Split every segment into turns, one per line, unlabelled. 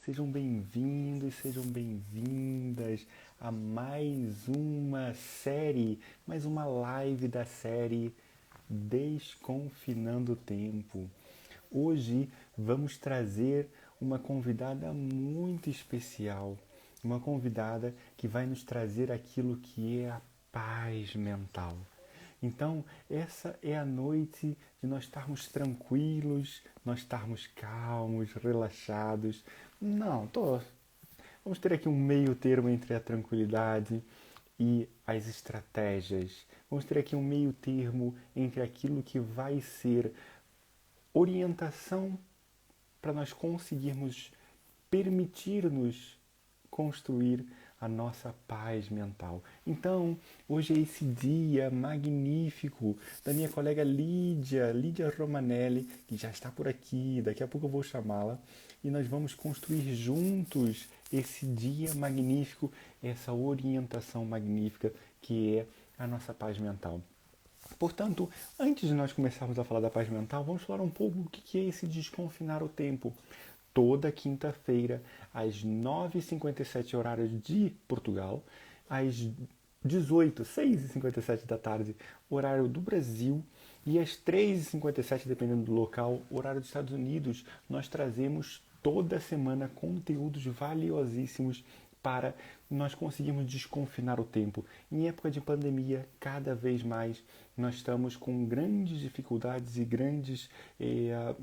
Sejam bem-vindos, sejam bem-vindas a mais uma série, mais uma live da série Desconfinando o Tempo. Hoje vamos trazer uma convidada muito especial, uma convidada que vai nos trazer aquilo que é a paz mental. Então, essa é a noite de nós estarmos tranquilos, nós estarmos calmos, relaxados. Não, vamos ter aqui um meio termo entre a tranquilidade e as estratégias. Vamos ter aqui um meio termo entre aquilo que vai ser orientação para nós conseguirmos permitir-nos construir a nossa paz mental. Então, hoje é esse dia magnífico da minha colega Lídia Romanelli, que já está por aqui, daqui a pouco eu vou chamá-la, e nós vamos construir juntos esse dia magnífico, essa orientação magnífica que é a nossa paz mental. Portanto, antes de nós começarmos a falar da paz mental, vamos falar um pouco o que é esse desconfinar o tempo. Toda quinta-feira, às 9h57 horário de Portugal, às 6h57 da tarde, horário do Brasil, e às 3h57, dependendo do local, horário dos Estados Unidos, nós trazemos toda semana conteúdos valiosíssimos para nós conseguirmos desconfinar o tempo. Em época de pandemia, cada vez mais, nós estamos com grandes dificuldades e grandes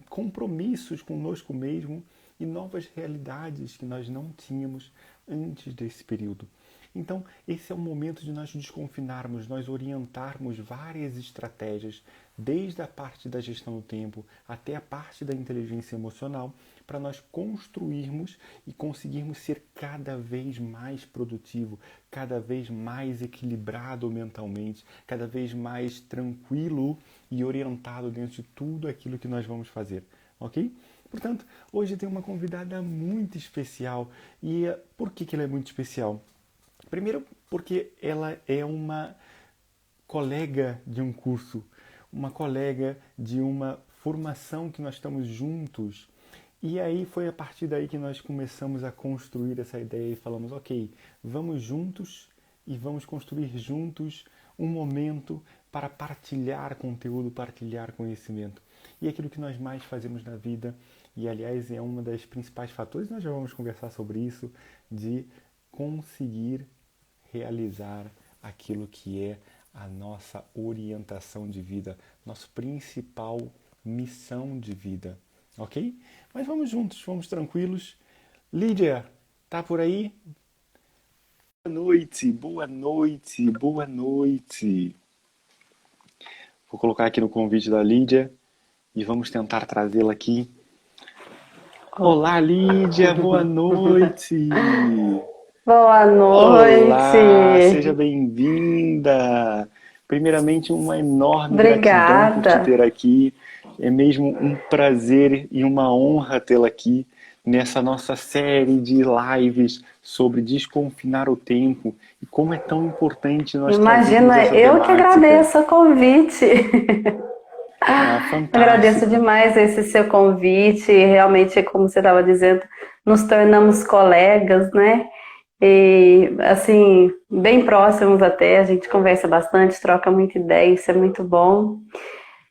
compromissos conosco mesmo e novas realidades que nós não tínhamos antes desse período. Então, esse é o momento de nós desconfinarmos, nós orientarmos várias estratégias, desde a parte da gestão do tempo até a parte da inteligência emocional, para nós construirmos e conseguirmos ser cada vez mais produtivo, cada vez mais equilibrado mentalmente, cada vez mais tranquilo e orientado dentro de tudo aquilo que nós vamos fazer, ok? Portanto, hoje tem uma convidada muito especial. E por que ela é muito especial? Primeiro, porque ela é uma colega de um curso, uma colega de uma formação que nós estamos juntos. E aí foi a partir daí que nós começamos a construir essa ideia e falamos, ok, vamos juntos e vamos construir juntos um momento para partilhar conteúdo, partilhar conhecimento. E é aquilo que nós mais fazemos na vida, e aliás é uma das principais fatores, nós já vamos conversar sobre isso, de conseguir realizar aquilo que é a nossa orientação de vida, nossa principal missão de vida, ok? Mas vamos juntos, vamos tranquilos. Lídia, tá por aí? Boa noite, boa noite, boa noite. Vou colocar aqui no convite da Lídia e vamos tentar trazê-la aqui. Olá, Lídia, boa noite.
Boa
Olá, seja
noite.
bem-vinda. Primeiramente, uma enorme gratidão por te
Obrigada.
ter aqui. É mesmo um prazer e uma honra tê-la aqui nessa nossa série de lives sobre desconfinar o tempo e como é tão importante nós trazermos
Imagina,
essa
eu que
temática.
agradeço o convite.
Ah,
Agradeço
fantástico.
demais esse seu convite. Realmente, como você estava dizendo, nos tornamos colegas, né? E, assim, bem próximos até. A gente conversa bastante, troca muita ideia, isso é muito bom.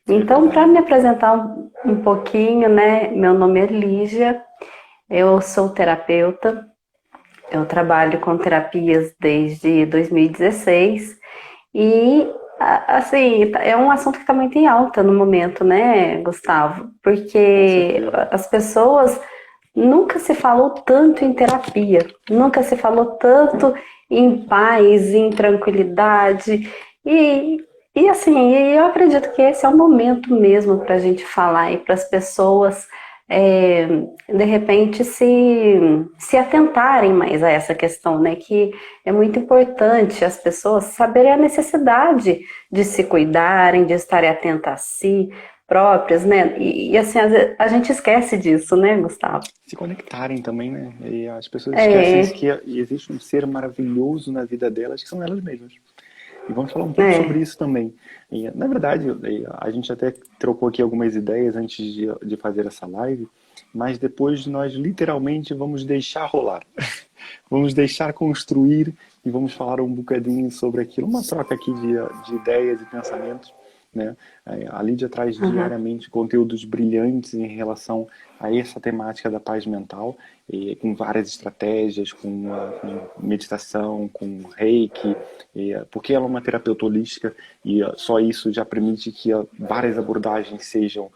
É
Então, para me
verdade.
apresentar um pouquinho, né? Meu nome é Lígia, eu sou terapeuta. Eu trabalho com terapias desde 2016 e, assim, é um assunto que está muito em alta no momento, né, Gustavo?
Com
Porque
certeza.
as pessoas nunca se falou tanto em terapia, nunca se falou tanto em paz, em tranquilidade e assim, eu acredito que esse é o momento mesmo para a gente falar e para as pessoas é, de repente se atentarem mais a essa questão, né? Que é muito importante as pessoas saberem a necessidade de se cuidarem, de estarem atentas a si próprias, né? E assim, às vezes, a gente esquece disso, né, Gustavo?
Se conectarem também, né? E as pessoas esquecem
É,
que existe um ser maravilhoso na vida delas, que são elas mesmas. E vamos falar um pouco sobre
é,
isso também. E, na verdade, a gente até trocou aqui algumas ideias antes de fazer essa live. mas depois nós literalmente vamos deixar rolar. Vamos deixar construir e vamos falar um bocadinho sobre aquilo. Uma troca aqui de ideias e pensamentos, né? A Lídia traz
Aham.
diariamente conteúdos brilhantes em relação a essa temática da paz mental, e com várias estratégias, com meditação, com reiki, porque ela é uma terapeuta holística e só isso já permite que várias abordagens sejam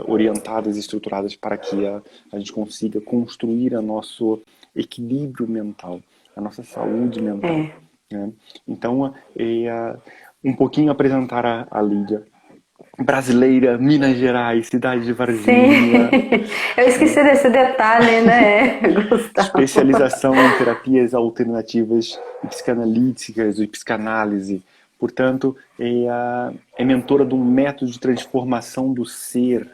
orientadas e estruturadas para que a gente consiga construir o nosso equilíbrio mental, a nossa saúde mental,
É.
né? Então, um pouquinho apresentar a Lídia, brasileira, Minas Gerais, cidade de
Sim,
Varginha,
eu
né?
esqueci desse detalhe, né, Gustavo?
Especialização em terapias alternativas e psicanalíticas e psicanálise. Portanto, é mentora de um método de transformação do ser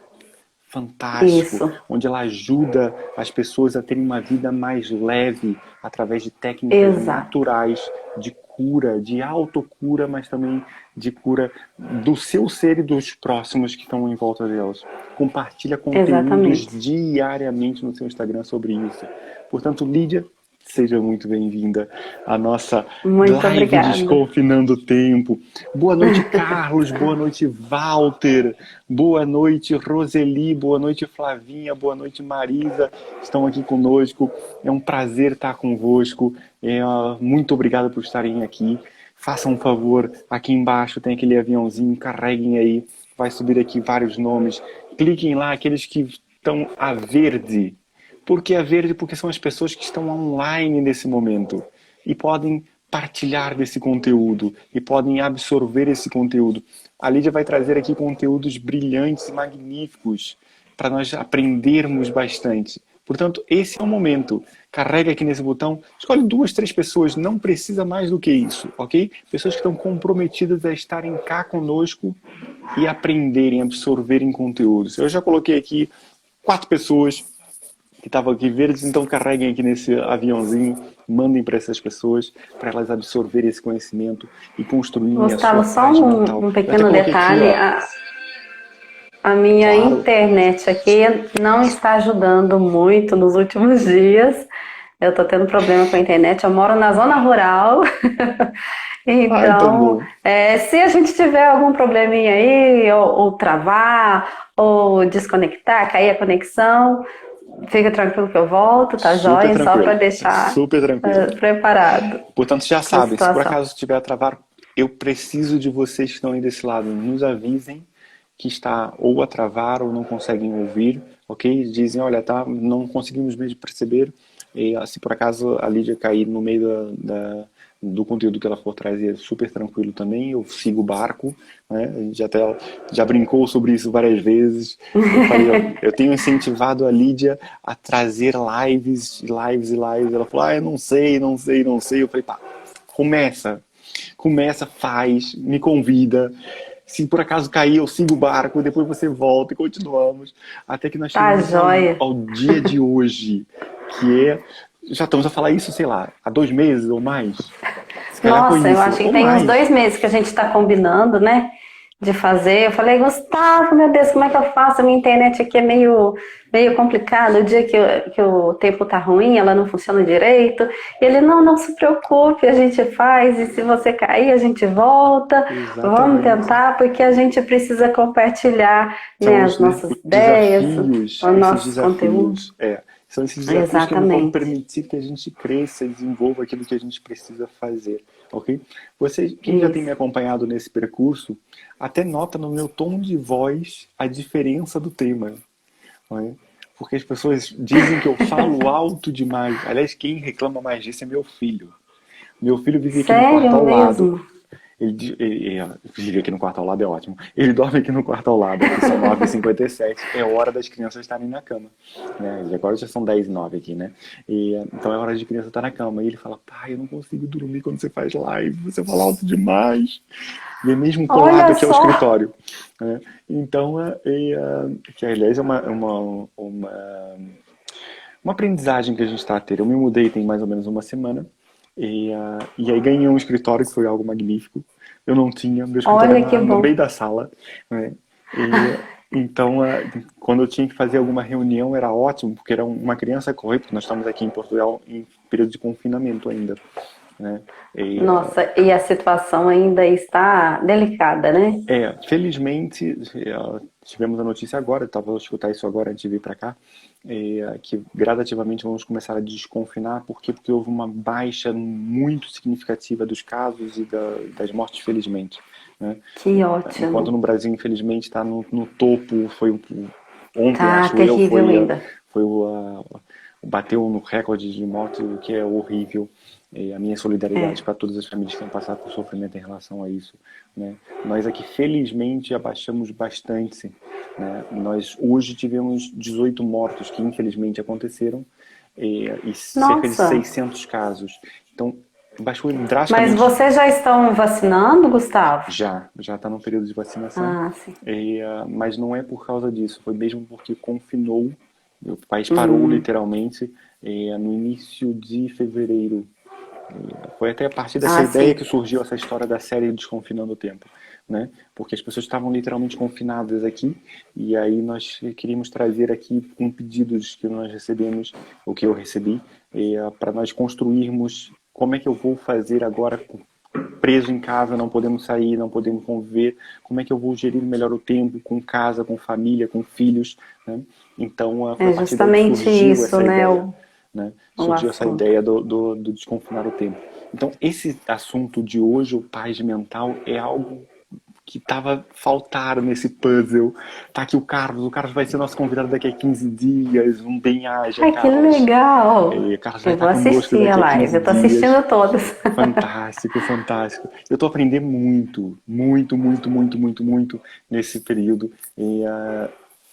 fantástico,
Isso,
onde ela ajuda as pessoas a terem uma vida mais leve através de técnicas
exato,
naturais de cura, de autocura, mas também de cura do seu ser e dos próximos que estão em volta delas. Compartilha conteúdos
exatamente.
diariamente no seu Instagram sobre isso. Portanto, Lídia, seja muito bem-vinda à nossa
Muito
live
obrigada.
Desconfinando o Tempo. Boa noite, Carlos. Boa noite, Walter. Boa noite, Roseli. Boa noite, Flavinha. Boa noite, Marisa. Estão aqui conosco. É um prazer estar convosco. Muito obrigado por estarem aqui. Façam um favor, aqui embaixo tem aquele aviãozinho, carreguem aí. Vai subir aqui vários nomes. Cliquem lá, aqueles que estão a verde. Por que a verde? Porque são as pessoas que estão online nesse momento e podem partilhar desse conteúdo e podem absorver esse conteúdo. A Lídia vai trazer aqui conteúdos brilhantes e magníficos para nós aprendermos bastante. Portanto, esse é o momento. Carrega aqui nesse botão, escolhe 2, 3 pessoas, não precisa mais do que isso, ok? Pessoas que estão comprometidas a estarem cá conosco e aprenderem, absorverem conteúdos. Eu já coloquei aqui 4 pessoas que estavam aqui verdes, então carreguem aqui nesse aviãozinho, mandem para essas pessoas, para elas absorverem esse conhecimento e construírem a sua
Gustavo, só
paz mental.
um
Eu até
pequeno
coloquei aqui,
detalhe.
ó,
A minha
claro,
internet aqui não está ajudando muito nos últimos dias. Eu estou tendo problema com a internet. Eu moro na zona rural.
então
Então,
bom.
se a gente tiver algum probleminha aí, ou travar, ou desconectar, cair a conexão, fica tranquilo que eu volto, tá
Super
joia? Só para
tranquilo,
deixar
super tranquilo.
preparado
Portanto, já
a
sabem, se por
situação.
acaso estiver a travar, eu preciso de vocês que estão aí desse lado. Nos avisem que está ou a travar ou não conseguem ouvir, ok? Dizem, olha, tá, não conseguimos mesmo perceber. E se por acaso a Lídia cair no meio do conteúdo que ela for trazer, é super tranquilo também. Eu sigo o barco, né? A gente até já brincou sobre isso várias vezes. Eu falei, ó, eu tenho incentivado a Lídia a trazer lives, lives e lives. Ela falou, eu não sei, não sei, não sei. Eu falei, pá, começa, faz, me convida. Se por acaso cair, eu sigo o barco, depois você volta e continuamos. Até que nós
Tá
chegamos
joia.
ao dia de hoje, que é. Já estamos a falar isso, sei lá, há 2 meses ou mais. Se calhar foi
Nossa, eu
isso,
acho que
ou
tem uns
mais.
2 meses que a gente está combinando, né? De fazer. Eu falei, Gustavo, meu Deus, como é que eu faço? A minha internet aqui é meio complicada. O dia que o tempo tá ruim, ela não funciona direito. E ele, não se preocupe, a gente faz. E se você cair, a gente volta. Vamos
Exatamente.
tentar, porque a gente precisa compartilhar, né,
São
as nossas
os
ideias,
desafios,
os
esses
nossos conteúdos.
desafios, são esses desafios que vão
Exatamente.
permitir que a gente cresça e desenvolva aquilo que a gente precisa fazer, ok? Você, quem já tem me
Isso.
acompanhado nesse percurso, até nota no meu tom de voz a diferença do tema, não é? Porque as pessoas dizem que eu falo alto demais. Aliás, quem reclama mais disso é meu filho. Meu filho vive aqui no quarto
Sério
ao lado.
mesmo?
Ele vive aqui no quarto ao lado, é ótimo. Ele dorme aqui no quarto ao lado, aqui são 9h57, é hora das crianças estarem na cama. Né? Agora já são 10h09 aqui, né? Então é hora de criança estar na cama. E ele fala, pai, eu não consigo dormir quando você faz live, você fala alto demais. E é mesmo colado
Olha
aqui ao
só.
escritório. Né? Então, que aliás é uma aprendizagem que a gente está a ter. Eu me mudei tem mais ou menos uma semana e aí ganhei um escritório que foi algo magnífico. Eu não tinha, meu escritório
Olha
era
que
no
bom.
meio da sala, né? Então, quando eu tinha que fazer alguma reunião era ótimo, porque era uma criança correr, porque nós estamos aqui em Portugal em período de confinamento ainda, né? E,
Nossa, e a situação ainda está delicada, né?
felizmente, tivemos a notícia agora, estava a escutar isso agora antes de vir para cá, que gradativamente vamos começar a desconfinar. Por quê? Porque houve uma baixa muito significativa dos casos e das mortes, felizmente, né?
Que
Enquanto
ótimo.
no Brasil, infelizmente, está no topo, ontem,
Tá
acho eu,
terrível ainda.
foi bateu no recorde de morte, o que é horrível. E a minha solidariedade
É.
para todas as famílias que têm passado por sofrimento em relação a isso, né? Nós aqui, felizmente, abaixamos bastante, né? Nós hoje tivemos 18 mortos que infelizmente aconteceram, e cerca de
Nossa,
600 casos. Então, baixou
mas
drasticamente.
vocês já estão vacinando, Gustavo?
Já está no período de vacinação,
Ah, sim.
mas não é por causa disso, foi mesmo porque confinou, o país parou
Hum,
literalmente, no início de fevereiro. Foi até a partir dessa
ah,
ideia
sim.
que surgiu essa história da série Desconfinando o Tempo, né? Porque as pessoas estavam literalmente confinadas aqui, e aí nós queríamos trazer aqui um pedidos que nós recebemos, o que eu recebi, para nós construirmos como é que eu vou fazer agora preso em casa, não podemos sair, não podemos conviver, como é que eu vou gerir melhor o tempo com casa, com família, com filhos, né? Então, foi a
É
partir daí que
justamente
surgiu
isso,
essa
né?
ideia, né?
O
Surgiu essa
assunto.
ideia do desconfinar o tempo. Então, esse assunto de hoje, o paz mental, é algo que estava faltando nesse puzzle. Tá aqui o Carlos vai ser nosso convidado daqui a 15 dias, um bem-aja,
Ai, que
Carlos.
legal!
Carlos vai
Eu
estar
vou
conosco
assistir a
daqui a
live,
15
eu tô
dias.
assistindo todas.
Fantástico, fantástico. Eu estou aprendendo muito, muito, muito, muito, muito, muito nesse período.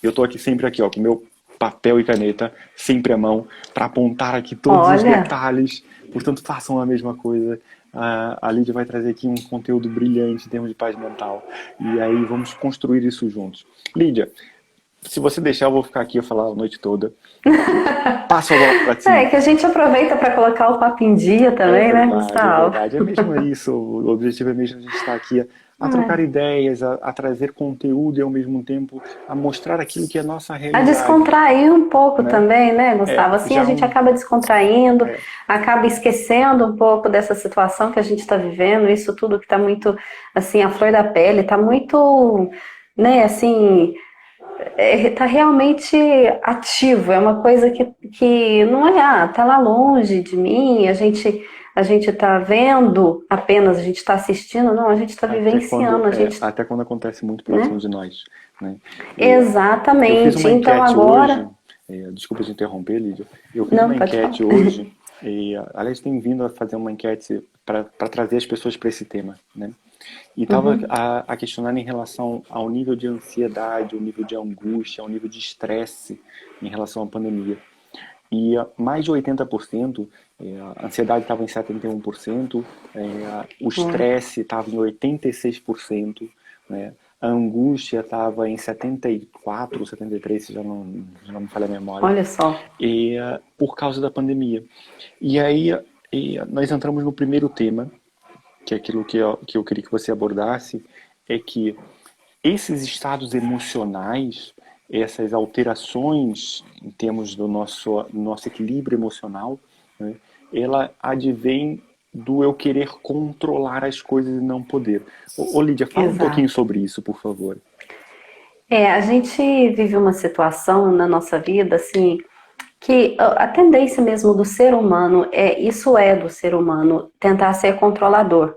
Eu estou aqui sempre aqui, ó, com meu papel e caneta, sempre à mão, para apontar aqui todos os
Olha,
detalhes. Portanto, façam a mesma coisa. A Lídia vai trazer aqui um conteúdo brilhante em termos de paz mental. E aí vamos construir isso juntos. Lídia, se você deixar, eu vou ficar aqui a falar a noite toda. Passo a bola para
é
ti.
que a gente aproveita para colocar o papo em dia
É
também, né,
verdade, é
Gustavo?
verdade. É mesmo isso. O objetivo é mesmo a gente estar aqui a trocar
É.
ideias, a trazer conteúdo e ao mesmo tempo a mostrar aquilo que é a nossa
A
realidade,
descontrair um pouco
né?
também, né, Gustavo? Assim a
Já
gente acaba descontraindo,
é,
acaba esquecendo um pouco dessa situação que a gente está vivendo, isso tudo que está muito, assim, à flor da pele, está muito, né, assim, tá realmente ativo, é uma coisa que não é, tá lá longe de mim, a gente tá vendo apenas, a gente está assistindo, não, a gente está vivenciando, a gente,
até quando acontece muito próximo
né?
de nós, né? E, eu fiz
Exatamente.
uma
Então
enquete
agora,
hoje, desculpa te interromper, Lídia. Eu fiz
não,
uma
pode falar.
enquete hoje, aliás, tenho vindo a fazer uma enquete para trazer as pessoas para esse tema, né? E estava
Uhum.
a questionar em relação ao nível de ansiedade, ao nível de angústia, ao nível de estresse em relação à pandemia. E mais de 80%, a ansiedade estava em 71%, o
É.
estresse estava em 86%, né? A angústia estava em 74, 73, se já não me falha a memória,
Olha só.
por causa da pandemia. E aí nós entramos no primeiro tema, que é aquilo que eu queria que você abordasse, é que esses estados emocionais, essas alterações em termos do nosso equilíbrio emocional, né, ela advém do eu querer controlar as coisas e não poder. Lídia, fala um pouquinho
Exato.
sobre isso, por favor.
A gente vive uma situação na nossa vida, assim, que a tendência mesmo do ser humano isso é do ser humano, tentar ser controlador.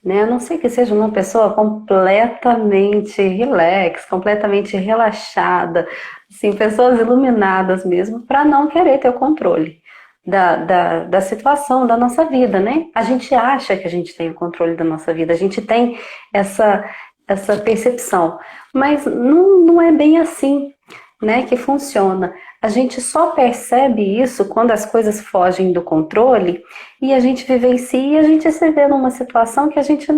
Né? A não ser que seja uma pessoa completamente relax, completamente relaxada, assim, pessoas iluminadas mesmo, para não querer ter o controle da situação da nossa vida, né? A gente acha que a gente tem o controle da nossa vida, a gente tem essa, essa percepção, mas não é bem assim, né, que funciona. A gente só percebe isso quando as coisas fogem do controle e a gente vivencia e a gente se vê numa situação que a gente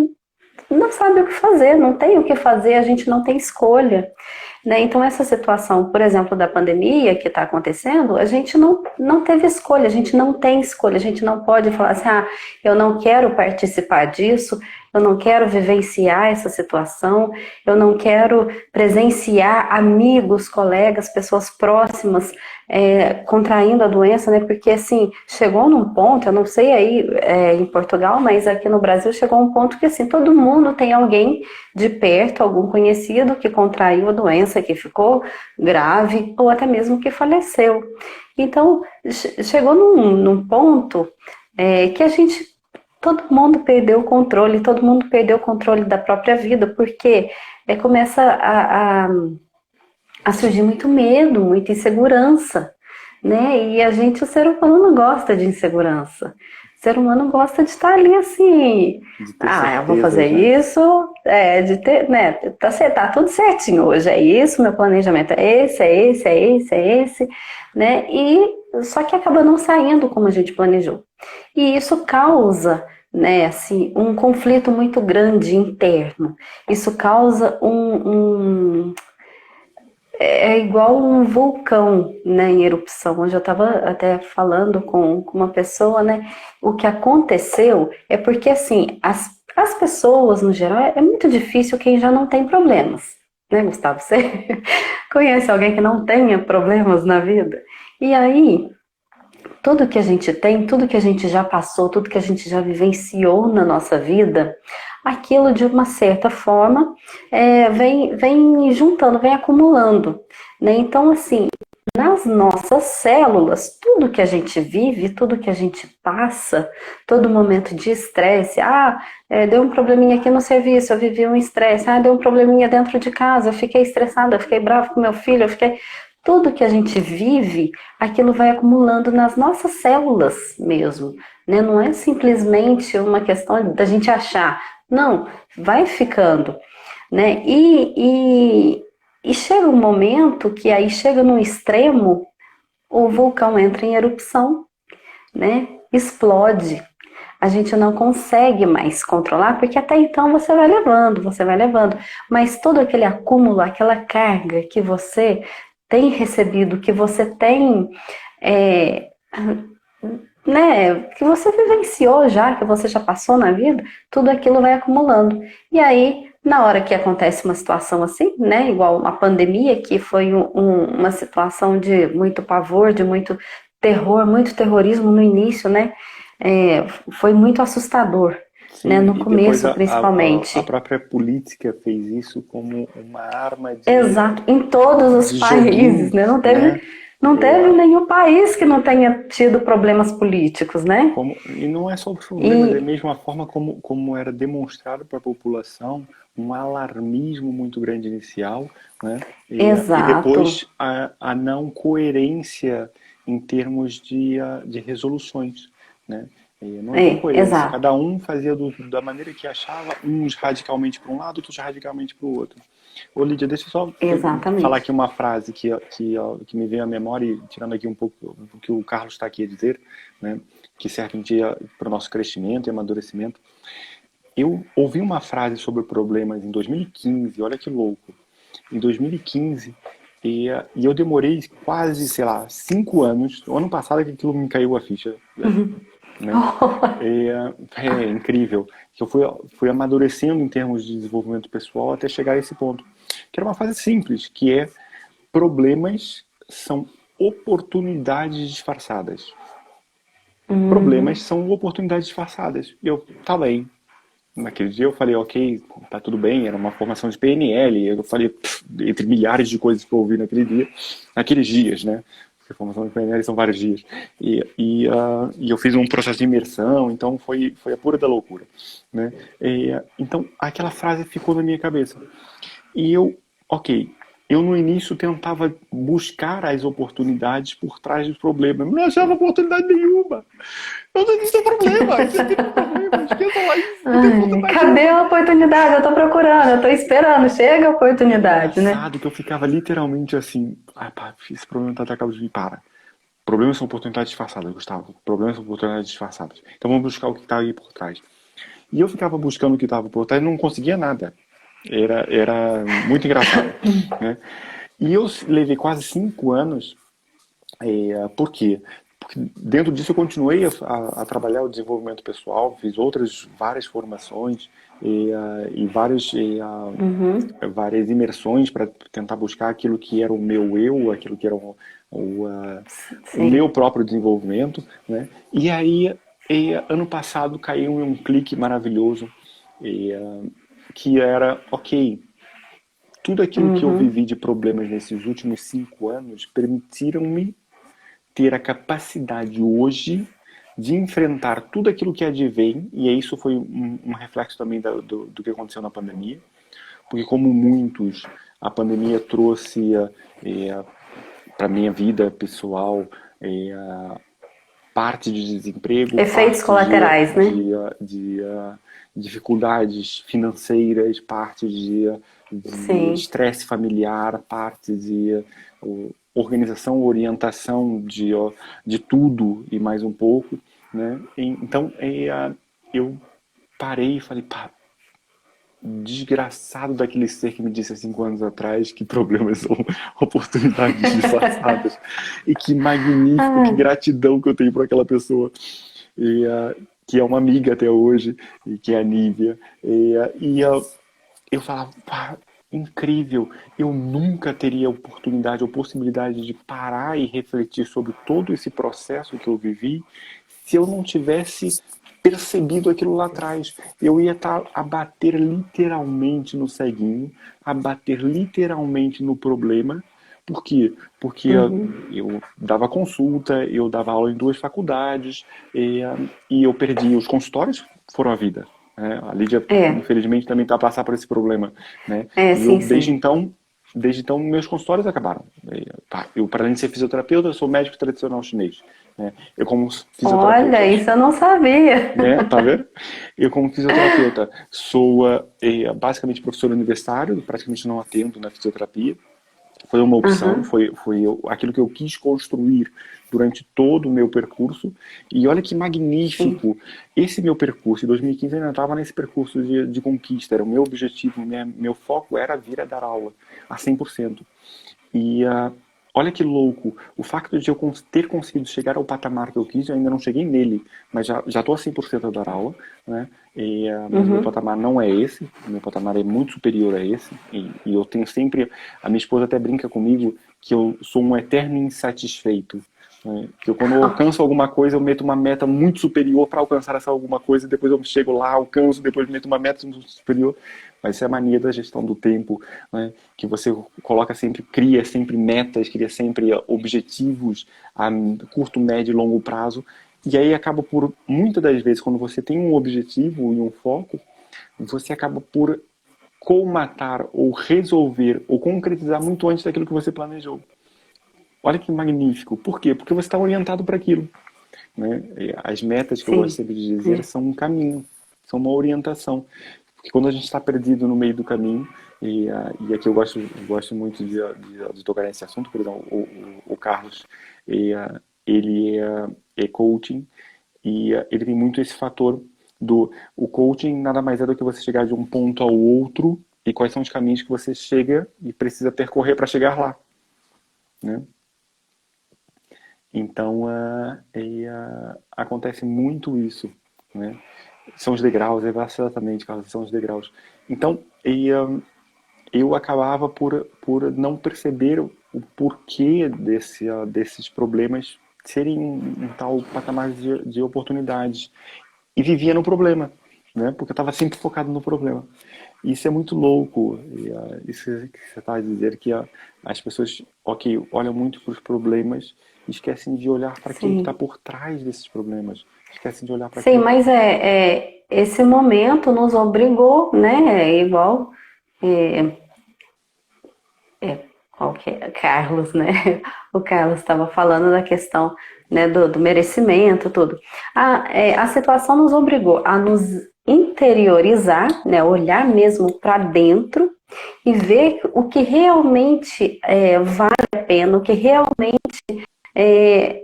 não sabe o que fazer, não tem o que fazer, a gente não tem escolha. Né? Então, essa situação, por exemplo, da pandemia que está acontecendo, a gente não teve escolha, a gente não tem escolha, a gente não pode falar assim, eu não quero participar disso, eu não quero vivenciar essa situação, eu não quero presenciar amigos, colegas, pessoas próximas contraindo a doença, né? Porque assim, chegou num ponto, eu não sei aí em Portugal, mas aqui no Brasil chegou um ponto que assim, todo mundo tem alguém de perto, algum conhecido que contraiu a doença, que ficou grave, ou até mesmo que faleceu. Então, chegou num ponto que a gente, todo mundo perdeu o controle, todo mundo perdeu o controle da própria vida, porque começa a surgir muito medo, muita insegurança, né? E a gente, o ser humano não gosta de insegurança. O ser humano gosta de estar ali assim,
De ter certeza,
eu vou fazer isso, de ter, né? Tá tudo certinho hoje, é isso, meu planejamento é esse, é esse, é esse, é esse, né? E só que acaba não saindo como a gente planejou. E isso causa, né, assim, um conflito muito grande interno. Isso causa é igual um vulcão, né, em erupção. Hoje eu estava até falando com uma pessoa, né, o que aconteceu é porque, assim, as pessoas, no geral, é muito difícil quem já não tem problemas, né, Gustavo? Você conhece alguém que não tenha problemas na vida? E aí, tudo que a gente tem, tudo que a gente já passou, tudo que a gente já vivenciou na nossa vida, aquilo de uma certa forma vem juntando, vem acumulando, né? Então, assim, nas nossas células, tudo que a gente vive, tudo que a gente passa, todo momento de estresse, deu um probleminha aqui no serviço, eu vivi um estresse, deu um probleminha dentro de casa, eu fiquei estressada, eu fiquei brava com meu filho, eu fiquei... Tudo que a gente vive, aquilo vai acumulando nas nossas células mesmo, né? Não é simplesmente uma questão da gente achar, não, vai ficando, né? E chega um momento que aí chega num extremo, o vulcão entra em erupção, né? Explode. A gente não consegue mais controlar, porque até então você vai levando, mas todo aquele acúmulo, aquela carga que você tem recebido, que você tem, né, que você vivenciou já, que você já passou na vida, tudo aquilo vai acumulando. E aí, na hora que acontece uma situação assim, né, igual uma pandemia, que foi uma situação de muito pavor, de muito terror, muito terrorismo no início, né, foi muito assustador.
sim,
Né, no
e depois
começo,
a
principalmente.
própria política fez isso como uma arma
Exato, em todos os
de
países,
joguinho,
né?
né?
Não teve
É,
nenhum país que não tenha tido problemas políticos, né?
e não é só os problemas, é
E
mesmo a forma como era demonstrado para a população um alarmismo muito grande inicial, né? E
exato,
depois a não coerência em termos de resoluções, né? E não tem coerência.
exato,
Cada um fazia da maneira que achava, uns radicalmente para um lado, outros radicalmente para o outro. Ô Lídia, deixa eu só falar
exatamente.
aqui uma frase que me veio à memória, e tirando aqui um pouco o que o Carlos está aqui a dizer, né, que serve um dia para o nosso crescimento e amadurecimento. Eu ouvi uma frase sobre problemas em 2015, olha que louco. Em 2015, e eu demorei quase, sei lá, 5 anos. O ano passado que aquilo me caiu a ficha, né? É incrível. Que eu fui amadurecendo em termos de desenvolvimento pessoal até chegar a esse ponto. Que era uma fase simples, que é problemas são oportunidades disfarçadas. Problemas
Uhum,
são oportunidades disfarçadas. E eu, tá bem. Naquele dia eu falei, ok, tá tudo bem, era uma formação de PNL. Eu falei, entre milhares de coisas que eu ouvi naquele dia, naqueles dias, né? Porque a formação de PNL são vários dias. E eu fiz um processo de imersão, então foi a pura da loucura, né? Então aquela frase ficou na minha cabeça. E ok, eu no início tentava buscar as oportunidades por trás dos problemas. Não achava oportunidade nenhuma. Eu não existe problema, isso aqui não é problema, esqueça lá isso, não tem oportunidade
cadê
nenhuma.
a oportunidade? Eu tô procurando, eu tô esperando, chega a oportunidade, né?
Engraçado que eu ficava literalmente assim, pá, esse problema tá atacado de mim, para. Problemas são oportunidades disfarçadas, Gustavo. Problemas são oportunidades disfarçadas. Então vamos buscar o que está aí por trás. E eu ficava buscando o que estava por trás e não conseguia nada. Era muito engraçado, né? E eu levei quase 5 anos. Por quê? Dentro disso eu continuei a trabalhar o desenvolvimento pessoal, fiz outras várias formações e várias imersões para tentar buscar aquilo que era o meu eu, aquilo que era o
Sim.
meu próprio desenvolvimento, né? E aí, ano passado caiu em um clique maravilhoso, que era, ok, tudo aquilo que eu
Uhum.
vivi de problemas nesses últimos 5 anos permitiram-me ter a capacidade hoje de enfrentar tudo aquilo que advém, e isso foi um reflexo também do que aconteceu na pandemia, porque como muitos, a pandemia trouxe para a minha vida pessoal parte de desemprego,
Efeitos
parte
colaterais, né?
de dificuldades financeiras, parte de
Sim.
estresse familiar, parte de organização, orientação de tudo e mais um pouco, né? Então, eu parei e falei, pá, desgraçado daquele ser que me disse há 5 anos atrás que problemas são oportunidades disfarçadas. E que magnífico, que
Ah,
gratidão que eu tenho por aquela pessoa. Que é uma amiga até hoje, e que é a Nívia. Eu falava, pá, incrível, eu nunca teria oportunidade ou possibilidade de parar e refletir sobre todo esse processo que eu vivi se eu não tivesse percebido aquilo lá atrás. Eu ia estar a bater literalmente no ceguinho, a bater literalmente no problema. Por quê? Porque
uhum.
eu dava consulta, eu dava aula em 2 faculdades e eu perdi os consultórios, foram a vida. Né? A Lídia,
É,
infelizmente, também está a passar por esse problema. Né? E eu,
sim, sim.
desde então, meus consultórios acabaram. Eu, para além de ser fisioterapeuta, eu sou médico tradicional chinês. Né? Eu, como
Olha,
fisioterapeuta,
isso eu não sabia.
né, tá vendo? Eu, como fisioterapeuta, sou basicamente professor universitário, praticamente não atendo na fisioterapia. Foi uma opção,
Aham,
foi aquilo que eu quis construir durante todo o meu percurso. E olha que
sim.
magnífico! Esse meu percurso, em 2015 eu ainda estava nesse percurso de conquista, era o meu objetivo, meu foco era vir a dar aula a 100%. E olha que louco, o facto de eu ter conseguido chegar ao patamar que eu quis, eu ainda não cheguei nele, mas já estou a 100% a dar aula, né? Mas o meu
Uhum.
patamar não é esse, o meu patamar é muito superior a esse, e eu tenho sempre, a minha esposa até brinca comigo que eu sou um eterno insatisfeito, né? Que eu, quando eu alcanço alguma coisa, eu meto uma meta muito superior para alcançar essa alguma coisa, depois eu chego lá, alcanço, depois meto uma meta muito superior, mas isso é a mania da gestão do tempo, né? Que você coloca sempre, cria sempre metas, cria sempre objetivos a curto, médio e longo prazo. E aí acaba por, muitas das vezes, quando você tem um objetivo e um foco, você acaba por colmatar ou resolver ou concretizar muito antes daquilo que você planejou. Olha que magnífico. Por quê? Porque você está orientado para aquilo. Né? As metas que eu gosto
Sim.
sempre de dizer
É.
são um caminho, são uma orientação. Porque quando a gente está perdido no meio do caminho, e aqui eu gosto muito de tocar nesse assunto, por exemplo, o Carlos, ele é coaching, e ele tem muito esse fator o coaching nada mais é do que você chegar de um ponto ao outro e quais são os caminhos que você chega e precisa percorrer para chegar lá, né? Então, acontece muito isso, né? São os degraus, exatamente, Carlos, são os degraus. Então, eu acabava por não perceber o porquê desses problemas serem um tal patamar de oportunidades. E vivia no problema, né? Porque eu estava sempre focado no problema. Isso é muito louco. Isso que você está a dizer, que as pessoas, ok, olham muito para os problemas e esquecem de olhar para aquilo que está
Sim.
por trás desses problemas. Esquecem de olhar para
Sim,
aquilo.
mas esse momento nos obrigou, né? É igual é, Carlos, né? O Carlos estava falando da questão, né, do merecimento, tudo. A situação nos obrigou a nos interiorizar, né? Olhar mesmo para dentro e ver o que realmente vale a pena, o que realmente é,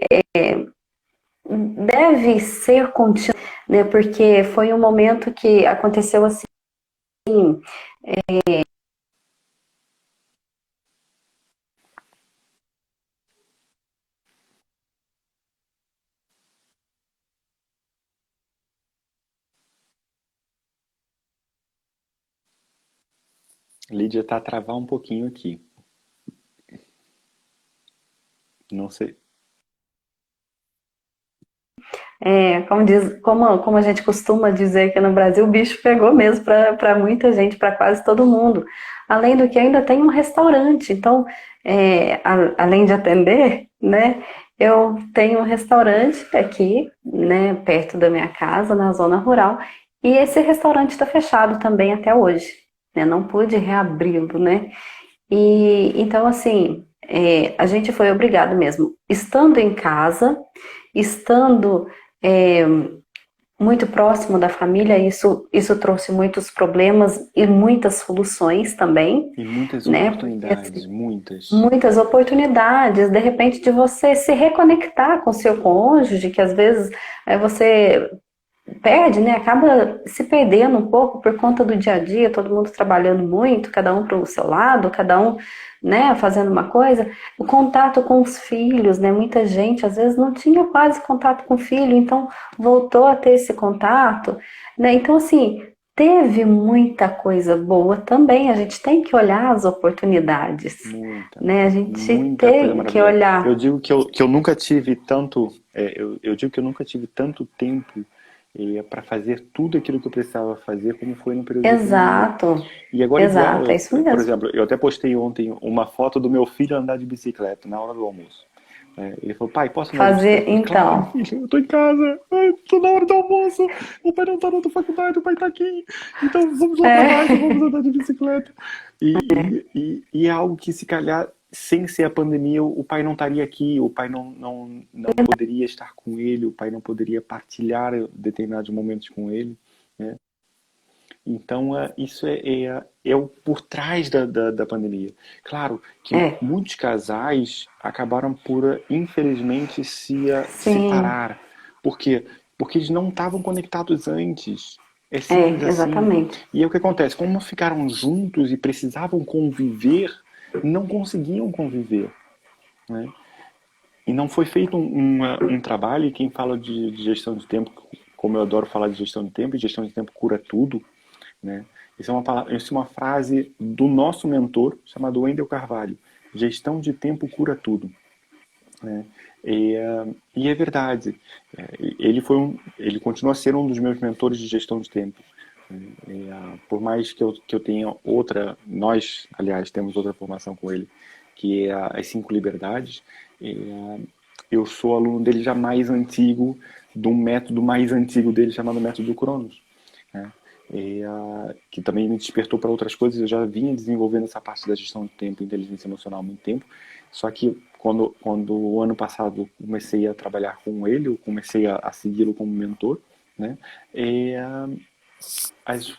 deve ser contínuo, né? Porque foi um momento que aconteceu assim,
Lídia, tá a travar um pouquinho aqui. Não sei.
Como a gente costuma dizer aqui no Brasil, o bicho pegou mesmo para muita gente, para quase todo mundo. Além do que ainda tem um restaurante, então, além de atender, né, eu tenho um restaurante aqui, né, perto da minha casa, na zona rural, e esse restaurante está fechado também até hoje, né, não pude reabri-lo, né, e então, assim, a gente foi obrigado mesmo, estando em casa, estando é, muito próximo da família, isso trouxe muitos problemas e muitas soluções também,
E muitas
né? Porque
oportunidades,
assim,
muitas.
muitas oportunidades, de repente, de você se reconectar com seu cônjuge, que às vezes você perde, né? Acaba se perdendo um pouco por conta do dia a dia, todo mundo trabalhando muito, cada um para o seu lado, cada um, né, fazendo uma coisa. O contato com os filhos, né? Muita gente às vezes não tinha quase contato com o filho, então voltou a ter esse contato, né? Então, assim, teve muita coisa boa também. A gente tem que olhar as oportunidades,
Muita,
né? A gente
muita coisa
tem que
maravilhosa. Eu
olhar.
digo que eu nunca tive tanto, eu digo que eu nunca tive tanto tempo para fazer tudo aquilo que eu precisava fazer, como foi no período da pandemia.
Exato,
E agora, igual,
exato, é isso
por
mesmo.
exemplo, eu até postei ontem uma foto do meu filho andar de bicicleta na hora do almoço. Ele falou, pai, posso andar de bicicleta?
Fazer,
Eu falei, claro,
então.
filho, eu tô em casa, tô na hora do almoço, o pai não tá na outra faculdade, o pai tá aqui, então vamos lá pra baixo, vamos
É,
andar de bicicleta. E é algo que, se calhar, sem ser a pandemia, o pai não estaria aqui, o pai não poderia estar com ele, o pai não poderia partilhar determinados momentos com ele, né? Então, isso é o por trás da pandemia. Claro que
é,
muitos casais acabaram por, infelizmente, se
sim,
separar. Por quê? Porque eles não estavam conectados antes. É simples assim.
exatamente.
E é o que acontece, como ficaram juntos e precisavam conviver, não conseguiam conviver, né? E não foi feito um trabalho, e quem fala de gestão de tempo, como eu adoro falar de gestão de tempo, e gestão de tempo cura tudo, né? Isso é uma frase do nosso mentor, chamado Wendel Carvalho. Gestão de tempo cura tudo, né? E é verdade. Ele continua a ser um dos meus mentores de gestão de tempo. Por mais que eu tenha outra, nós, aliás, temos outra formação com ele, que é as 5 liberdades, eu sou aluno dele já mais antigo, de um método mais antigo dele chamado método Cronos, né? Que também me despertou para outras coisas. Eu já vinha desenvolvendo essa parte da gestão de tempo e inteligência emocional há muito tempo, só que quando o ano passado comecei a trabalhar com ele, eu comecei a segui-lo como mentor, né? E, as-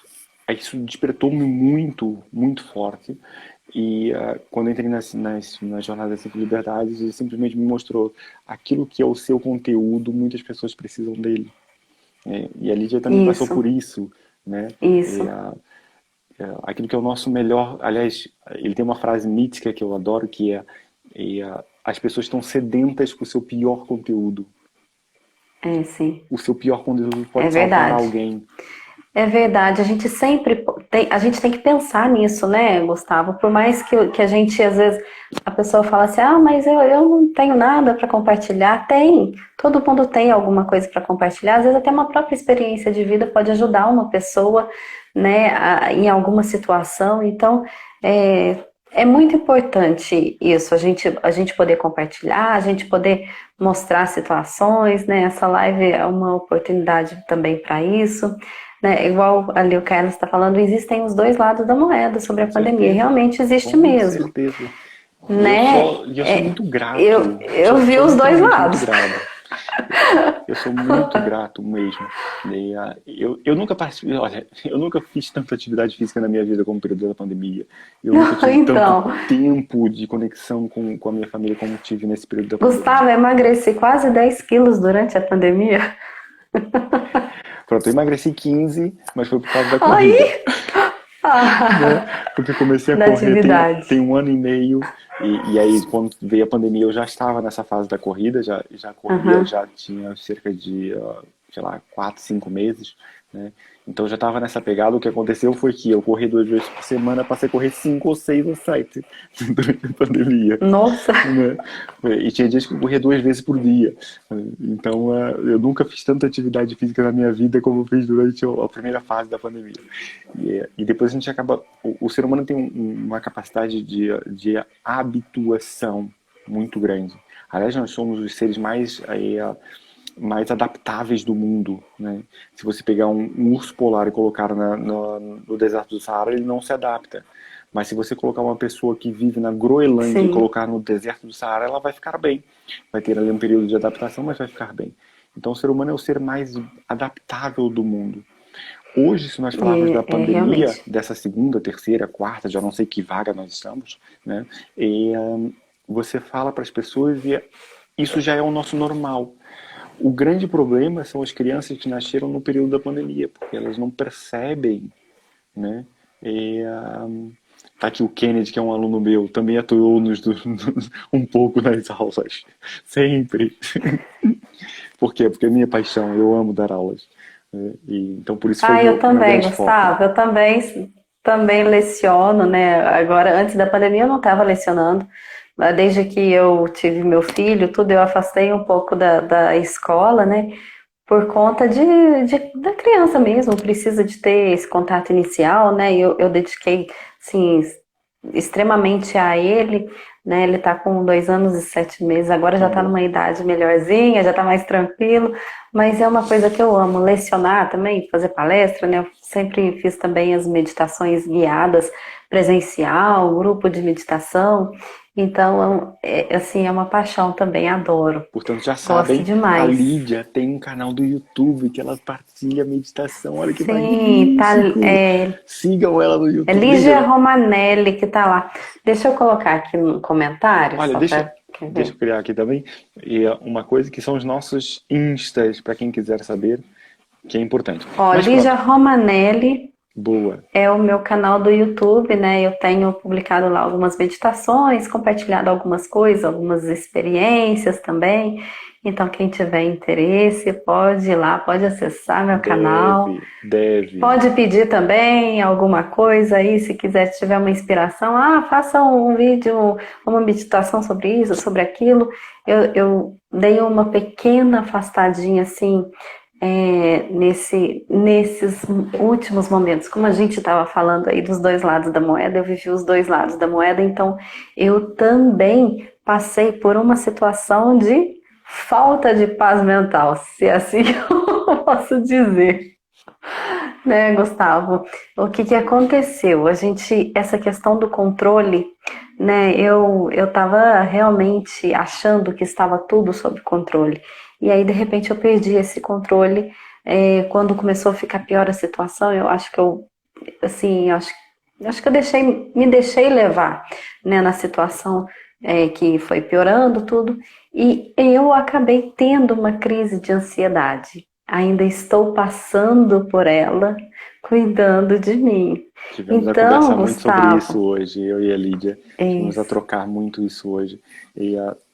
isso despertou-me muito, muito forte. E quando eu entrei na jornada das 5 liberdades, ele simplesmente me mostrou aquilo que é o seu conteúdo, muitas pessoas precisam dele. E a Lídia também passou por
Isso,
isso, né? E,
isso.
aquilo que é o nosso melhor. Aliás, ele tem uma frase mítica que eu adoro, que as pessoas estão sedentas com o seu pior conteúdo.
É, sim.
O seu pior conteúdo
É
pode salvar
verdade.
alguém.
É verdade, a gente sempre a gente tem que pensar nisso, né, Gustavo? Por mais que a gente, às vezes, a pessoa fala assim, ah, mas eu não tenho nada para compartilhar. Tem, todo mundo tem alguma coisa para compartilhar. Às vezes até uma própria experiência de vida pode ajudar uma pessoa, né, em alguma situação. Então, é, é muito importante isso, a gente poder compartilhar, a gente poder mostrar situações, né? Essa live é uma oportunidade também para isso, né? Igual ali o Carlos está falando, existem os dois lados da moeda sobre a
Com
pandemia.
certeza.
Realmente existe
Com
mesmo,
certeza. E
né?
eu sou muito
Eu,
grato.
eu vi
Sou
os dois
literalmente muito
lados.
grato. Eu sou muito grato mesmo. Eu nunca participei, olha, eu nunca fiz tanta atividade física na minha vida como no período da pandemia. Eu nunca tive tanto
Então,
tempo de conexão com a minha família como tive nesse período da pandemia.
Gustavo, eu emagreci quase 10 quilos durante a pandemia.
Pronto, eu emagreci 15, mas foi por causa da corrida,
Aí,
né?
ah,
Porque eu comecei a
da
correr tem
atividade.
1 ano e meio, e aí quando veio a pandemia eu já estava nessa fase da corrida, já corria,
Aham.
já tinha cerca de sei lá, 4, 5 meses, né? Então eu já estava nessa pegada. O que aconteceu foi que eu corri 2 vezes por semana, passei a correr 5 ou 6 ou 7 durante a pandemia,
Nossa,
né? E tinha dias que eu corria 2 vezes por dia. Então eu nunca fiz tanta atividade física na minha vida como eu fiz durante a primeira fase da pandemia. E depois a gente acaba. O ser humano tem uma capacidade de habituação muito grande. Aliás, nós somos os seres mais adaptáveis do mundo, né? Se você pegar um urso polar e colocar no deserto do Saara, ele não se adapta. Mas se você colocar uma pessoa que vive na Groenlândia e
sim.
colocar no deserto do Saara, ela vai ficar bem. Vai ter ali um período de adaptação, mas vai ficar bem. Então o ser humano é o ser mais adaptável do mundo. Hoje, se nós falarmos da pandemia,
Realmente.
dessa segunda, terceira, quarta, já não sei que vaga nós estamos, né? Você fala para as pessoas e isso já é o nosso normal. O grande problema são as crianças que nasceram no período da pandemia, porque elas não percebem, né? Tá aqui o Kennedy, que é um aluno meu, também atuou um pouco nas aulas. Sempre. Por quê? Porque é minha paixão, eu amo dar aulas. Né? Então por isso foi
Ah, eu
meu
também,
grande foco.
Gustavo. Eu também leciono, né? Agora, antes da pandemia, eu não estava lecionando. Mas desde que eu tive meu filho, tudo, eu afastei um pouco da escola, né? Por conta da criança mesmo, precisa de ter esse contato inicial, né? Eu dediquei, assim, extremamente a ele, né? Ele tá com 2 anos e 7 meses, agora
Que
já tá
bom.
numa idade melhorzinha, já tá mais tranquilo, mas é uma coisa que eu amo, lecionar também, fazer palestra, né? Eu sempre fiz também as meditações guiadas, presencial, grupo de meditação, então, assim, é uma paixão também, adoro,
Portanto, já
gosto
sabem, a
demais.
Lídia tem um canal do YouTube que ela partilha meditação. Olha que
Sim, tá,
magnífico! Sigam ela no
é
YouTube.
Lígia
Lídia,
Romanelli que tá lá. Deixa eu colocar aqui no comentário,
olha,
só
deixa,
para quer
deixa eu
ver.
criar aqui também. E uma coisa que são os nossos instas, para quem quiser saber, que é importante.
Ó,
Mas
Lígia
pronto,
Romanelli
boa.
é o meu canal do YouTube, né? Eu tenho publicado lá algumas meditações, compartilhado algumas coisas, algumas experiências também. Então, quem tiver interesse, pode ir lá, pode acessar meu canal.
Deve.
Pode pedir também alguma coisa aí, se quiser, se tiver uma inspiração. Ah, faça um vídeo, uma meditação sobre isso, sobre aquilo. Eu dei uma pequena afastadinha, assim, nesses últimos momentos. Como a gente estava falando aí dos dois lados da moeda, eu vivi os dois lados da moeda, então eu também passei por uma situação de falta de paz mental, se assim eu posso dizer, né, Gustavo? O que que aconteceu? Essa questão do controle, né? Eu estava realmente achando que estava tudo sob controle. E aí, de repente, eu perdi esse controle. Quando começou a ficar pior a situação, eu acho que assim, acho que me deixei levar, né, na situação, que foi piorando tudo. E eu acabei tendo uma crise de ansiedade. Ainda estou passando por ela, cuidando de mim.
Tivemos a
Então,
conversar muito sobre isso
Gustavo,
hoje, eu e a Lídia. Tivemos a
isso,
trocar muito isso hoje.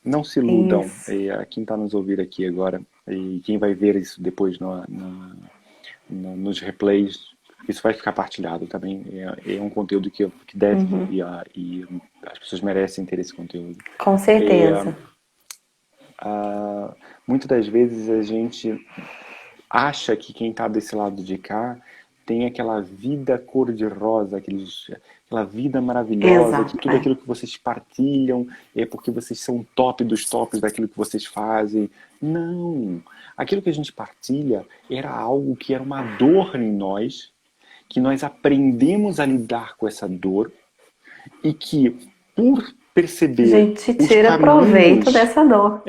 Não se iludam,
isso.
quem está nos ouvir aqui agora, e quem vai ver isso depois nos replays, isso vai ficar partilhado também. É um conteúdo que deve,
Uhum,
e as pessoas merecem ter esse conteúdo.
com
É,
certeza.
muitas das vezes a gente acha que quem está desse lado de cá tem aquela vida cor-de-rosa, aquela vida maravilhosa, que
Exato.
tudo aquilo que vocês partilham é porque vocês são top dos tops daquilo que vocês fazem. Não! Aquilo que a gente partilha era algo que era uma dor em nós, que nós aprendemos a lidar com essa dor e que, por
A
perceber
gente
os
tira proveito
caminhos
dessa dor.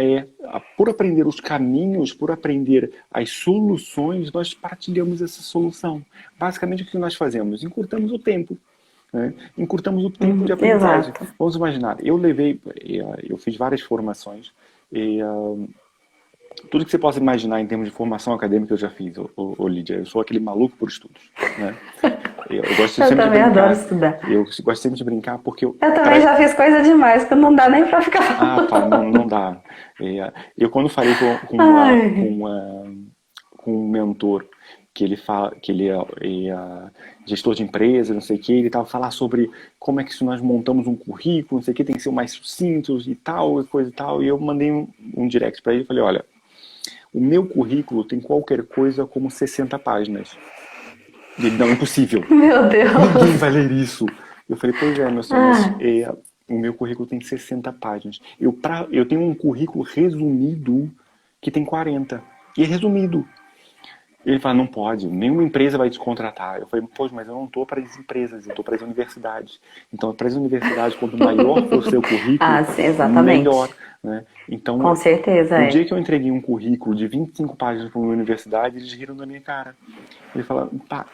por aprender os caminhos, por aprender as soluções, nós partilhamos essa solução. Basicamente, o que nós fazemos? Encurtamos o tempo. Né? Encurtamos o tempo de aprendizagem.
Exato.
Vamos imaginar, eu fiz várias formações, e tudo que você possa imaginar em termos de formação acadêmica eu já fiz, Lídia. Eu sou aquele maluco por estudos. Né? Eu gosto
Eu
sempre de
também adoro
brincar.
estudar.
Eu gosto sempre de brincar porque
Eu também já fiz coisa demais, que não dá nem pra ficar
pá,
falando.
não dá. Eu quando falei com
Ai,
com um mentor que ele fala que ele é gestor de empresa, não sei o que, ele tava falar sobre como é que nós montamos um currículo, não sei o que, tem que ser o mais sucinto e tal, coisa e tal, e eu mandei um direct para ele e falei, olha, o meu currículo tem qualquer coisa como 60 páginas. E ele, não, é impossível.
Meu
Ninguém
Deus.
vai ler isso. Eu falei, pois é, meu senhor, mas
Ah,
o meu currículo tem 60 páginas. Eu tenho um currículo resumido que tem 40. E é resumido. Ele fala, não pode, nenhuma empresa vai te contratar. Eu falei, pois, mas eu não estou para as empresas, eu estou para as universidades. Então, para as universidades, quanto maior for o seu currículo,
ah, sim, exatamente.
melhor. Né? Então,
Com certeza
o dia
é.
que eu entreguei um currículo de 25 páginas para uma universidade, eles riram da minha cara. Ele fala, pá,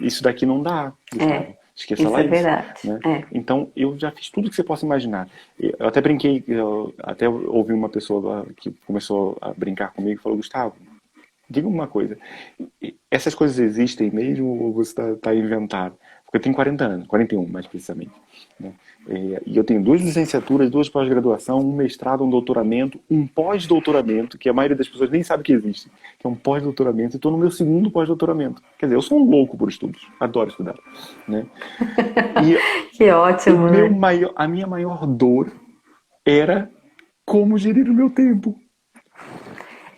isso daqui não dá, Gustavo.
É,
Esqueça
isso
lá
é
isso.
verdade.
Né?
É.
Então, eu já fiz tudo que você possa imaginar. Eu até brinquei, eu até ouvi uma pessoa lá que começou a brincar comigo e falou, Gustavo, diga uma coisa, essas coisas existem mesmo ou você está inventado? Porque eu tenho 40 anos, 41 mais precisamente. Né? E eu tenho duas licenciaturas, duas pós-graduação, um mestrado, um doutoramento, um pós-doutoramento, que a maioria das pessoas nem sabe que existe, que é um pós-doutoramento, e estou no meu segundo pós-doutoramento. Quer dizer, eu sou um louco por estudos, adoro estudar. Né? E
Que ótimo, né?
a minha maior dor era como gerir o meu tempo.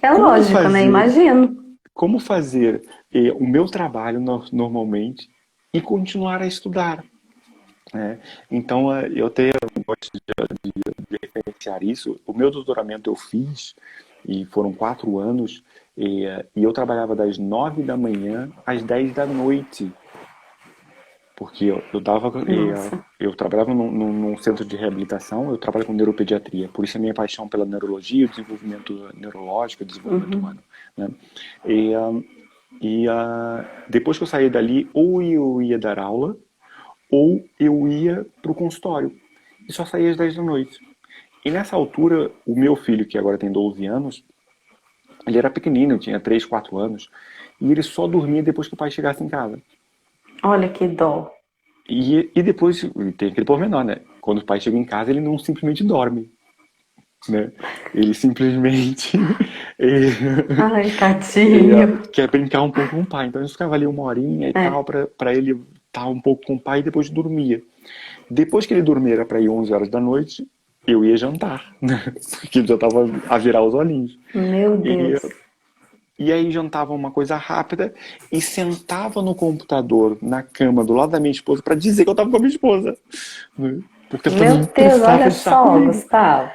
É
Como
lógico, né?
fazer
Imagino.
como fazer o meu trabalho normalmente e continuar a estudar. Né? Então, eu até gosto de referenciar isso. O meu doutoramento eu fiz, e foram 4 anos, e eu trabalhava das 9 da manhã às 10 da noite. Porque
Nossa.
eu trabalhava num centro de reabilitação, eu trabalho com neuropediatria, por isso a minha paixão pela neurologia, o desenvolvimento neurológico, o desenvolvimento
Uhum.
humano. Né? E, depois que eu saí dali, ou eu ia dar aula, ou eu ia para o consultório. E só saía às 10 da noite. E nessa altura, o meu filho, que agora tem 12 anos, ele era pequenino, tinha 3 4 anos, e ele só dormia depois que o pai chegasse em casa.
Olha que dó.
E depois tem aquele pormenor, né? Quando o pai chega em casa, ele não simplesmente dorme, né? Ele simplesmente
Ai,
ele
tadinho.
quer brincar um pouco com o pai. Então a gente ficava ali uma horinha e tal,
É.
pra ele estar um pouco com o pai e depois dormia. Depois que ele dormia, era pra ir 11 horas da noite, eu ia jantar, né? Porque ele já tava a virar os olhinhos.
Meu
E,
Deus.
e aí jantava uma coisa rápida e sentava no computador, na cama, do lado da minha esposa, pra dizer que eu tava com a minha esposa. Né? Porque eu também
Meu Deus,
precisava
olha
de estar
só,
comigo.
Gustavo.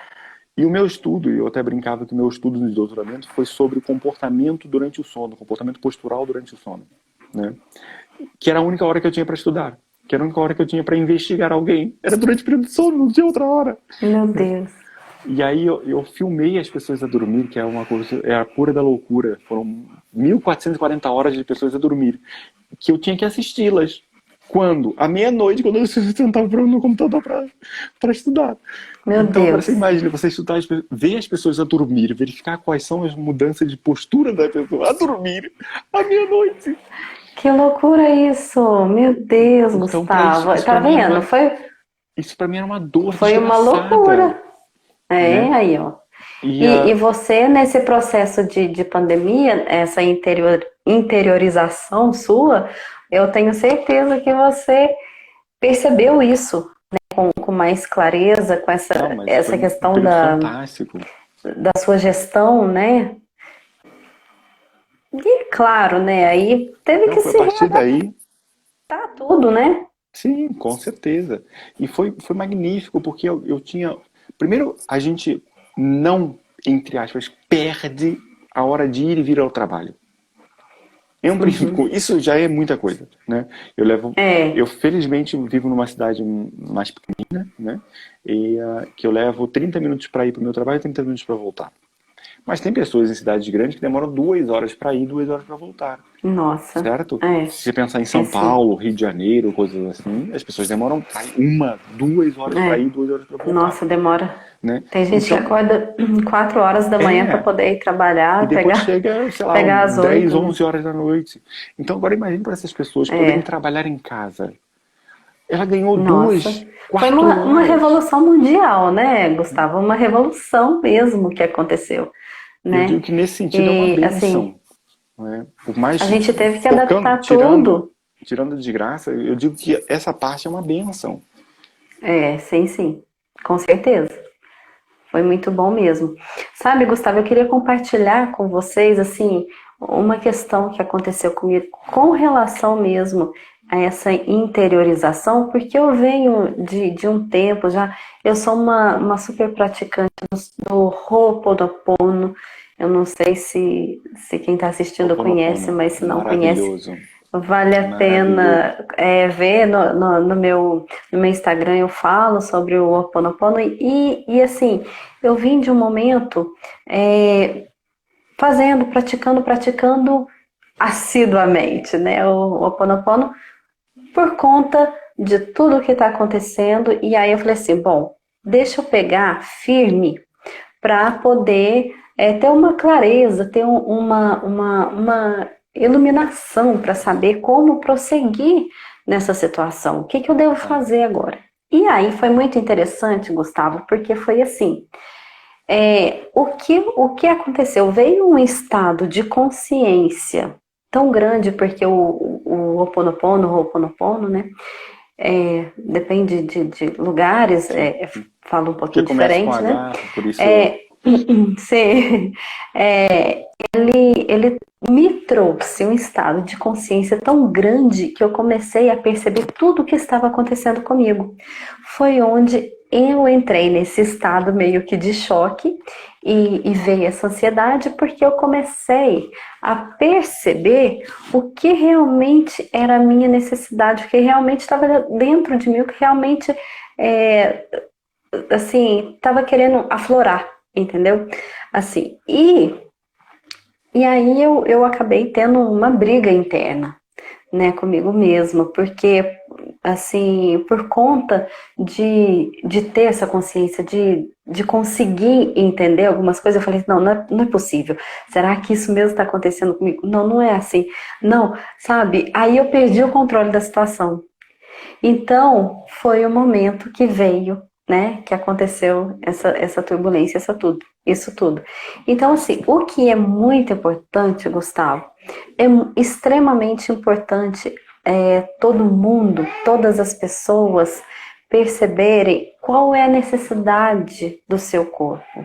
E o meu estudo, eu até brincava que o meu estudo de doutoramento foi sobre o comportamento durante o sono, comportamento postural durante o sono. Né? Que era a única hora que eu tinha para estudar. Que era a única hora que eu tinha para investigar alguém. Era durante o período de sono, não tinha outra hora.
Meu Deus.
E aí eu filmei as pessoas a dormir, que é uma coisa, é a cura da loucura. Foram 1440 horas de pessoas a dormir, que eu tinha que assisti-las. Quando? À meia-noite, quando eu sentava no computador para estudar.
Meu
Então, agora
Deus.
você imagina, você estudar, ver as pessoas a dormir, verificar quais são as mudanças de postura da pessoa a dormir à meia-noite.
Que loucura isso. Meu Deus,
Então, para isso,
Gustavo. Tá vendo?
isso para mim era uma dor
Foi uma
desgraçada,
loucura. É,
né?
aí, ó.
E
E você, nesse processo de pandemia, essa interiorização sua, eu tenho certeza que você percebeu isso com mais clareza, com
não, mas foi
essa
um
questão
período fantástico.
da sua gestão, né? E claro, né? Aí teve
Não,
que
foi a
se
partir
readaptar
daí.
a tudo, né?
Sim, com certeza. E foi magnífico, porque eu tinha. Primeiro, a gente não, entre aspas, perde a hora de ir e vir ao trabalho.
Uhum.
Isso já é muita coisa, né? Eu
É,
felizmente vivo numa cidade mais pequena, né? E que eu levo 30 minutos para ir para o meu trabalho e 30 minutos para voltar. Mas tem pessoas em cidades grandes que demoram 2 horas para ir, 2 horas para voltar.
nossa,
Certo?
é,
Se você pensar em
é
São
sim.
Paulo, Rio de Janeiro, coisas assim, as pessoas demoram 1, 2 horas para ir,
É,
2 horas para voltar,
nossa, demora.
né?
Tem gente que
Então,
acorda 4 horas da manhã para
é.
poder ir
E
trabalhar,
depois
pegar,
chega, sei lá,
pegar às
10,
8, né?
11 horas da noite. Então, agora imagine para essas pessoas poderem
É,
trabalhar em casa. Ela ganhou
nossa.
duas,
Foi
quatro
uma
horas.
revolução mundial, né, Gustavo? Uma revolução mesmo que aconteceu,
Eu digo
né?
que nesse sentido é uma
E assim,
bênção. né? Por mais
A gente teve que
focando,
adaptar tudo.
tirando a desgraça, eu digo que essa parte é uma bênção.
É, sim, sim, com certeza. Foi muito bom mesmo. Sabe, Gustavo, eu queria compartilhar com vocês, assim, uma questão que aconteceu comigo com relação mesmo a essa interiorização, porque eu venho de um tempo já, eu sou uma super praticante do Ho'oponopono. Eu não sei se quem está assistindo conhece,
Ho'oponopono,
mas se não conhece,
maravilhoso,
vale a
maravilhoso.
pena ver no meu Instagram. Eu falo sobre o Ho Oponopono e assim, eu vim de um momento é, fazendo, praticando assiduamente, né, o Ho Oponopono por conta de tudo que está acontecendo. E aí eu falei assim, bom, deixa eu pegar firme para poder ter uma clareza, ter uma iluminação para saber como prosseguir nessa situação. O que, que eu devo
Tá.
fazer agora? E aí foi muito interessante, Gustavo, porque foi assim: o que aconteceu? Veio um estado de consciência tão grande, porque o Ho Oponopono, né? Depende de lugares,
Sim.
fala um
Porque
pouquinho
começa com
diferente, né?
H, por isso.
É, sim, ele me trouxe um estado de consciência tão grande que eu comecei a perceber tudo o que estava acontecendo comigo. Foi onde eu entrei nesse estado meio que de choque e veio essa ansiedade, porque eu comecei a perceber o que realmente era a minha necessidade, o que realmente estava dentro de mim, o que realmente é, assim, estava querendo aflorar, entendeu? Assim, e aí eu acabei tendo uma briga interna, né, comigo mesma, porque, assim, por conta de ter essa consciência, de conseguir entender algumas coisas, eu falei, não é possível. Será que isso mesmo está acontecendo comigo? Não, não é assim. Não, sabe? Aí eu perdi o controle da situação. Então, foi o momento que veio, né, que aconteceu essa turbulência, isso tudo. Então, assim, o que é muito importante, Gustavo, é extremamente importante todo mundo, todas as pessoas perceberem qual é a necessidade do seu corpo.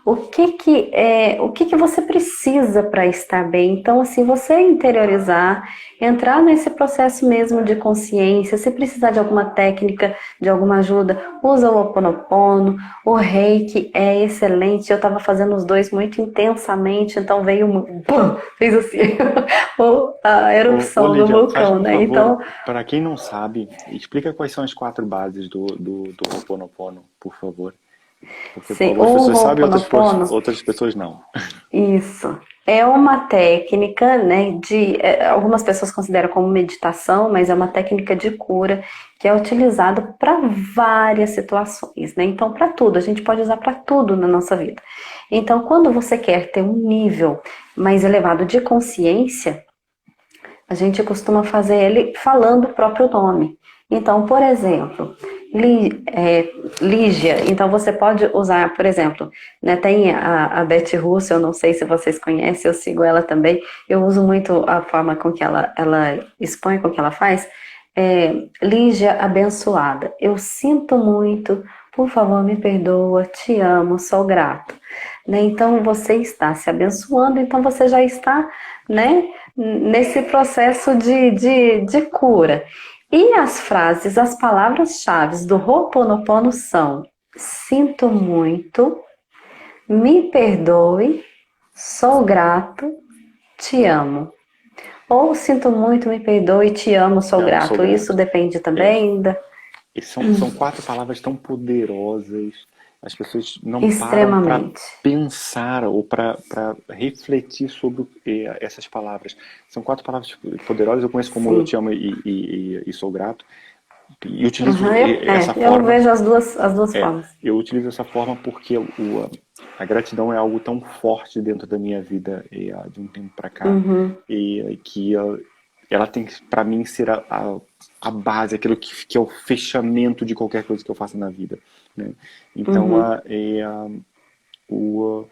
O que que você precisa para estar bem? Então, assim, você interiorizar, entrar nesse processo mesmo de consciência. Se precisar de alguma técnica, de alguma ajuda, usa o Ho Oponopono. O Reiki é excelente. Eu estava fazendo os dois muito intensamente, então veio pum, fez assim a
Ô,
erupção do
Lídia, faz
vulcão,
um
né?
favor,
Então,
para quem não sabe, explica quais são as quatro bases do Ho'oponopono, por favor. Porque
sim, o
algumas pessoas
Ho
sabem,
Oponopono.
outras pessoas não.
Isso. É uma técnica, né, algumas pessoas consideram como meditação, mas é uma técnica de cura que é utilizada para várias situações, né? Então, para tudo, a gente pode usar para tudo na nossa vida. Então, quando você quer ter um nível mais elevado de consciência, a gente costuma fazer ele falando o próprio nome. Então, por exemplo, Lígia. Então, você pode usar, por exemplo, né, tem a Betty Russo, eu não sei se vocês conhecem, eu sigo ela também. Eu uso muito a forma com que ela expõe, com que ela faz. Lígia abençoada. Eu sinto muito, por favor, me perdoa, te amo, sou grato. Né? Então, você está se abençoando, então você já está, né, nesse processo de cura. E as frases, as palavras-chave do Ho'oponopono são: sinto muito, me perdoe, sou grato, te amo. Ou sinto muito, me perdoe, te amo, sou
Não, sou
grato. Isso
grato.
depende
É,
também
e são quatro palavras tão poderosas. As pessoas não param para
extremamente.
pensar ou para refletir sobre essas palavras. São quatro palavras poderosas. Eu conheço como eu
Sim.
te amo e sou grato. E utilizo
Uhum,
essa
eu
forma.
vejo as duas formas.
Eu utilizo essa forma porque a gratidão é algo tão forte dentro da minha vida de um tempo para cá
Uhum,
que ela tem que, para mim, ser a base, aquilo que é o fechamento de qualquer coisa que eu faça na vida, né? Então,
uhum.
o,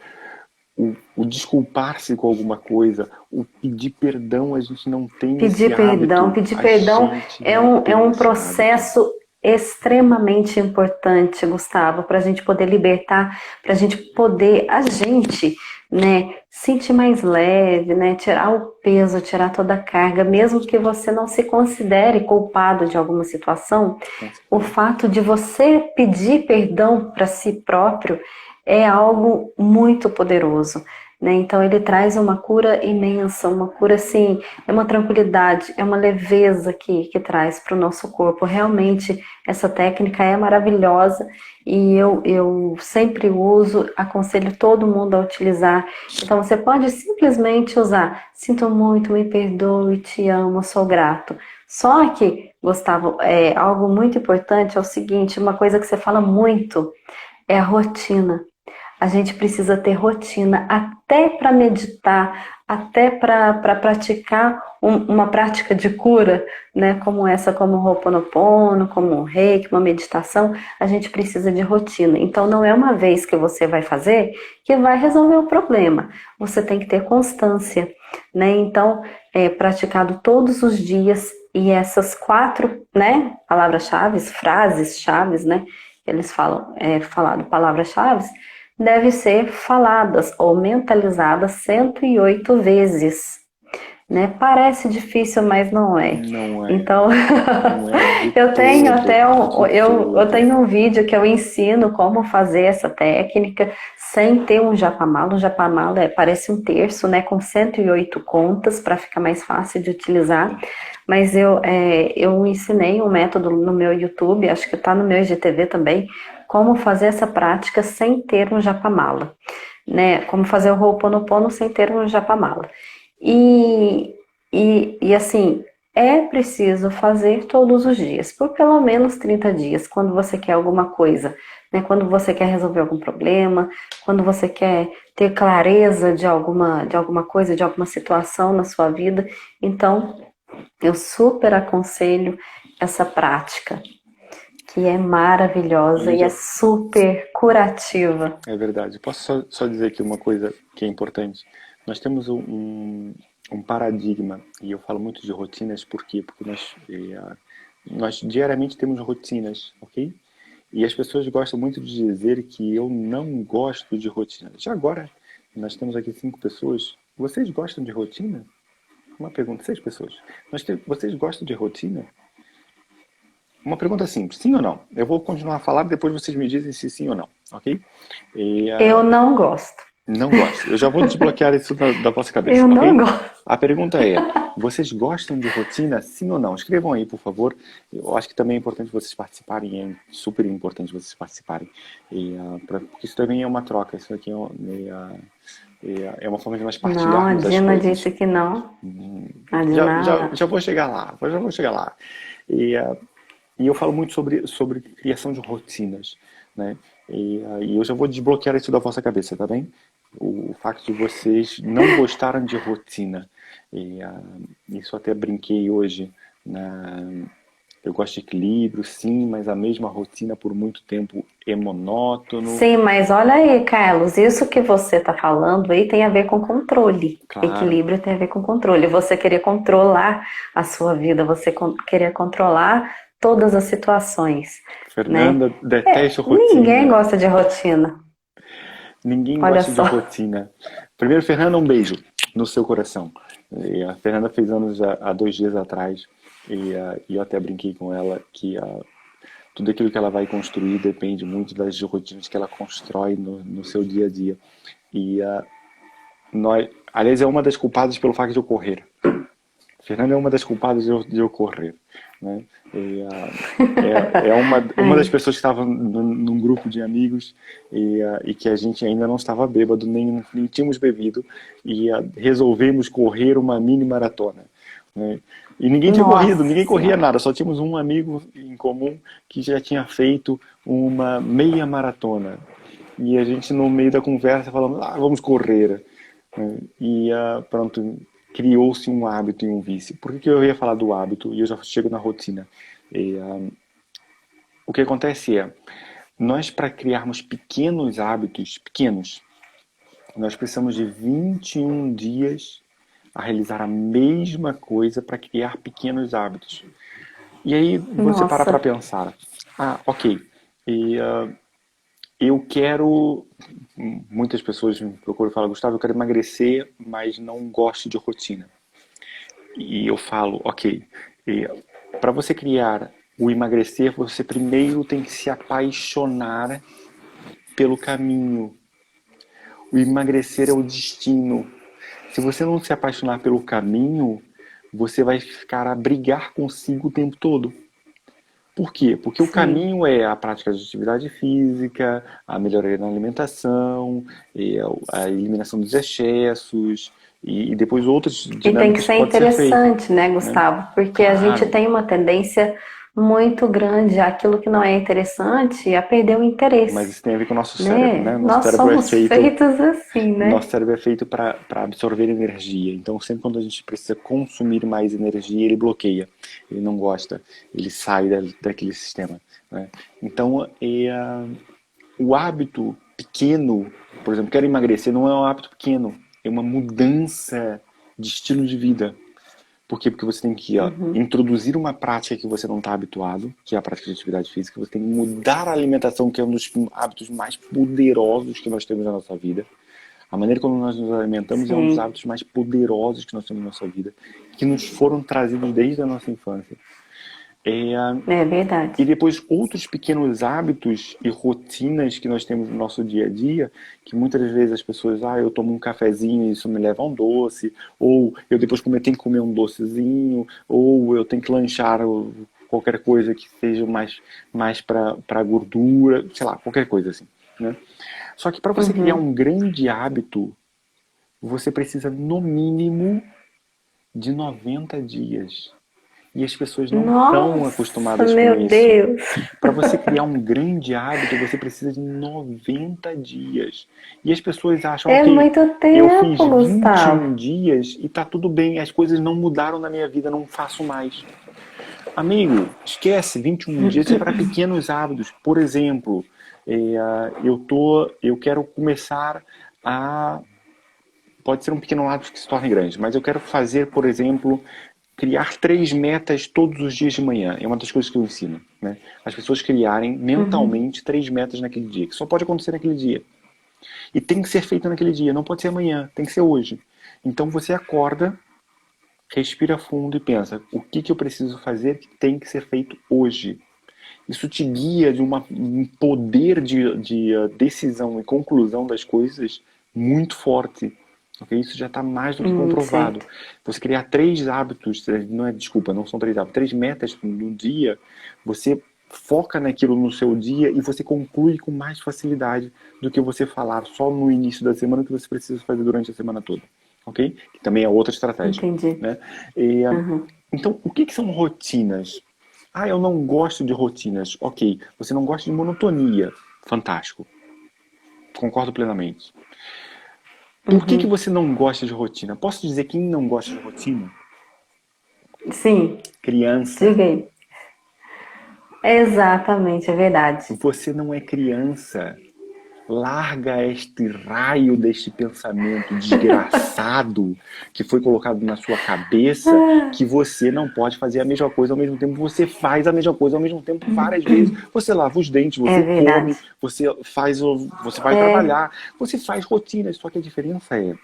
o desculpar-se com alguma coisa, o pedir perdão, a gente não tem esse hábito.
Pedir
A
perdão
gente
é
não
é
tem
um
esse hábito.
processo extremamente importante, Gustavo, para a gente poder libertar, para a gente, né, sentir mais leve, né, tirar o peso, tirar toda a carga, mesmo que você não se considere culpado de alguma situação,
Com
o
certeza.
fato de você pedir perdão para si próprio é algo muito poderoso, né? Então ele traz uma cura imensa, uma cura assim, é uma tranquilidade, é uma leveza que traz para o nosso corpo. Realmente essa técnica é maravilhosa e eu sempre uso, aconselho todo mundo a utilizar. Então você pode simplesmente usar, sinto muito, me perdoe, te amo, sou grato. Só que, Gustavo, algo muito importante é o seguinte, uma coisa que você fala muito é a rotina. A gente precisa ter rotina até para meditar, até para praticar uma prática de cura, né? Como essa, como o Ho'oponopono, como o Reiki, uma meditação, a gente precisa de rotina. Então não é uma vez que você vai fazer que vai resolver o problema. Você tem que ter constância, né? Então, praticado todos os dias e essas quatro, né, palavras-chave, frases-chave, né? Eles falam, falado palavras-chave, deve ser faladas ou mentalizadas 108 vezes, né? Parece difícil, mas não é.
Não é.
Então,
Não é de
eu tenho
todo.
até
De
eu
todo.
tenho um vídeo que eu ensino como fazer essa técnica sem ter um japamala. Um japamala parece um terço, né? Com 108 contas para ficar mais fácil de utilizar. Mas eu ensinei um método no meu YouTube, acho que está no meu IGTV também, como fazer essa prática sem ter um japamala, né? Como fazer o Ho'oponopono sem ter um japamala. E, e assim, é preciso fazer todos os dias, por pelo menos 30 dias, quando você quer alguma coisa, né? Quando você quer resolver algum problema, quando você quer ter clareza de alguma coisa, de alguma situação na sua vida. Então, eu super aconselho essa prática, que é maravilhosa e é
Lígia,
super curativa.
é verdade. Posso só dizer aqui uma coisa que é importante? Nós temos um paradigma, e eu falo muito de rotinas, por quê? Porque nós diariamente temos rotinas, ok? E as pessoas gostam muito de dizer que eu não gosto de rotina. Já agora, nós temos aqui 5 pessoas. Vocês gostam de rotina? Uma pergunta, 6 pessoas. Vocês gostam de rotina? Uma pergunta simples, sim ou não? Eu vou continuar a falar, depois vocês me dizem se sim ou não, ok? E,
Eu não gosto.
não gosto. Eu já vou desbloquear isso da vossa cabeça,
Eu não
ok?
gosto.
A pergunta é, vocês gostam de rotina, sim ou não? Escrevam aí, por favor. Eu acho que também é importante vocês participarem, é super importante vocês participarem. Porque isso também é uma troca, isso aqui é uma forma de nós
Não, a
partilharmos as
Dina
coisas.
disse que não. A
Já
Dina.
vou chegar lá, já vou chegar lá. E, uh, e eu falo muito sobre criação de rotinas, né? E eu já vou desbloquear isso da vossa cabeça, tá bem? O facto de vocês não gostarem de rotina. Isso até brinquei hoje. Eu gosto de equilíbrio, sim, mas a mesma rotina por muito tempo é monótono.
Sim, mas olha aí, Carlos, isso que você está falando aí tem a ver com controle.
Claro,
Equilíbrio tem a ver com controle. Você querer controlar a sua vida, querer controlar todas as situações, né?
Fernanda detesta
Ninguém
rotina.
gosta de rotina.
Ninguém
Olha
gosta de
só.
rotina. Primeiro, Fernanda, um beijo no seu coração. A Fernanda fez anos há 2 dias atrás e eu até brinquei com ela que tudo aquilo que ela vai construir depende muito das rotinas que ela constrói no seu dia a dia. E aliás, é uma das culpadas pelo facto de eu correr. Fernanda é uma das culpadas de eu correr. Né? É uma das pessoas que estava num grupo de amigos e que a gente ainda não estava bêbado, nem tínhamos bebido, e resolvemos correr uma mini maratona. Né? E ninguém tinha corrido,
Nossa
ninguém corria
Senhora.
nada, só tínhamos um amigo em comum que já tinha feito uma meia maratona. E a gente, no meio da conversa, falando, vamos correr. Né? Pronto, criou-se um hábito e um vício. Por que eu ia falar do hábito e eu já chego na rotina? O que acontece é, nós para criarmos pequenos hábitos, pequenos, Nós precisamos de 21 dias a realizar a mesma coisa para criar pequenos hábitos. E aí você para
Nossa.
pensar, ok, e, eu quero, muitas pessoas me procuram e falam, Gustavo, eu quero emagrecer, mas não gosto de rotina. E eu falo, ok, para você criar o emagrecer, você primeiro tem que se apaixonar pelo caminho. O emagrecer é o destino. Se você não se apaixonar pelo caminho, você vai ficar a brigar consigo o tempo todo. Por quê? Porque o
Sim.
caminho é a prática de atividade física, a melhoria na alimentação, a eliminação dos excessos e depois outras
E tem que
dinâmicas
ser
que podem ser feitas,
interessante, né,
né?
Gustavo? Porque a gente
Claro,
tem uma tendência muito grande, aquilo que não é interessante, a perder o
mas
interesse,
isso tem a ver com o nosso cérebro,
né?
né?
Nós somos feitos assim,
Nosso
né?
cérebro é feito para absorver energia. Então, sempre quando a gente precisa consumir mais energia, ele bloqueia. Ele não gosta. Ele sai daquele sistema, né? Então, o hábito pequeno, por exemplo, quero emagrecer, não é um hábito pequeno. É uma mudança de estilo de vida. Por quê? Porque você tem que
Uhum.
introduzir uma prática que você não está habituado, que é a prática de atividade física. Você tem que mudar a alimentação, que é um dos hábitos mais poderosos que nós temos na nossa vida. A maneira como nós nos alimentamos é um dos
Sim,
hábitos mais poderosos que nós temos na nossa vida, que nos foram trazidos desde a nossa infância. É,
é verdade.
e depois outros pequenos hábitos e rotinas que nós temos no nosso dia a dia, que muitas vezes as pessoas, eu tomo um cafezinho e isso me leva a um doce, ou eu depois tenho que comer um docezinho, ou eu tenho que lanchar qualquer coisa que seja mais para gordura, sei lá, qualquer coisa assim, né? Só que para você criar
Uhum.
um grande hábito, você precisa no mínimo de 90 dias. E as pessoas não estão
Nossa,
acostumadas com
meu
isso.
Deus.
Para você criar um grande hábito, você precisa de 90 dias. E as pessoas acham,
É
ok,
muito
eu fiz
tempo, Gustavo.
21 dias e tá tudo bem, as coisas não mudaram na minha vida, não faço mais. Amigo, esquece, 21 dias é para pequenos hábitos. Por exemplo, eu quero começar a. Pode ser um pequeno hábito que se torne grande, mas eu quero fazer, por exemplo, criar 3 metas todos os dias de manhã. É uma das coisas que eu ensino, né? As pessoas criarem
Uhum.
mentalmente 3 metas naquele dia, que só pode acontecer naquele dia. E tem que ser feito naquele dia, não pode ser amanhã, tem que ser hoje. Então você acorda, respira fundo e pensa: o que eu preciso fazer que tem que ser feito hoje? Isso te guia de um poder de decisão e conclusão das coisas muito forte. Okay? Isso já está mais do que comprovado.
Certo.
Você criar 3 hábitos, não é desculpa, não são 3 hábitos, 3 metas no dia, você foca naquilo no seu dia e você conclui com mais facilidade do que você falar só no início da semana que você precisa fazer durante a semana toda. Ok? Que também é outra estratégia.
Entendi.
Né? E,
Uhum.
então, o que são rotinas? Eu não gosto de rotinas. Ok, você não gosta de monotonia. Fantástico. Concordo plenamente. Por que
Uhum.
você não gosta de rotina? Posso dizer quem não gosta de rotina?
Sim,
Criança.
diga aí. Exatamente, é verdade.
Você não é criança. Larga este raio deste pensamento desgraçado que foi colocado na sua cabeça que você não pode fazer a mesma coisa ao mesmo tempo. Você faz a mesma coisa ao mesmo tempo várias vezes. Você lava os dentes,
É
você
verdade.
come, você vai
É,
trabalhar, você faz rotinas. Só que a diferença é,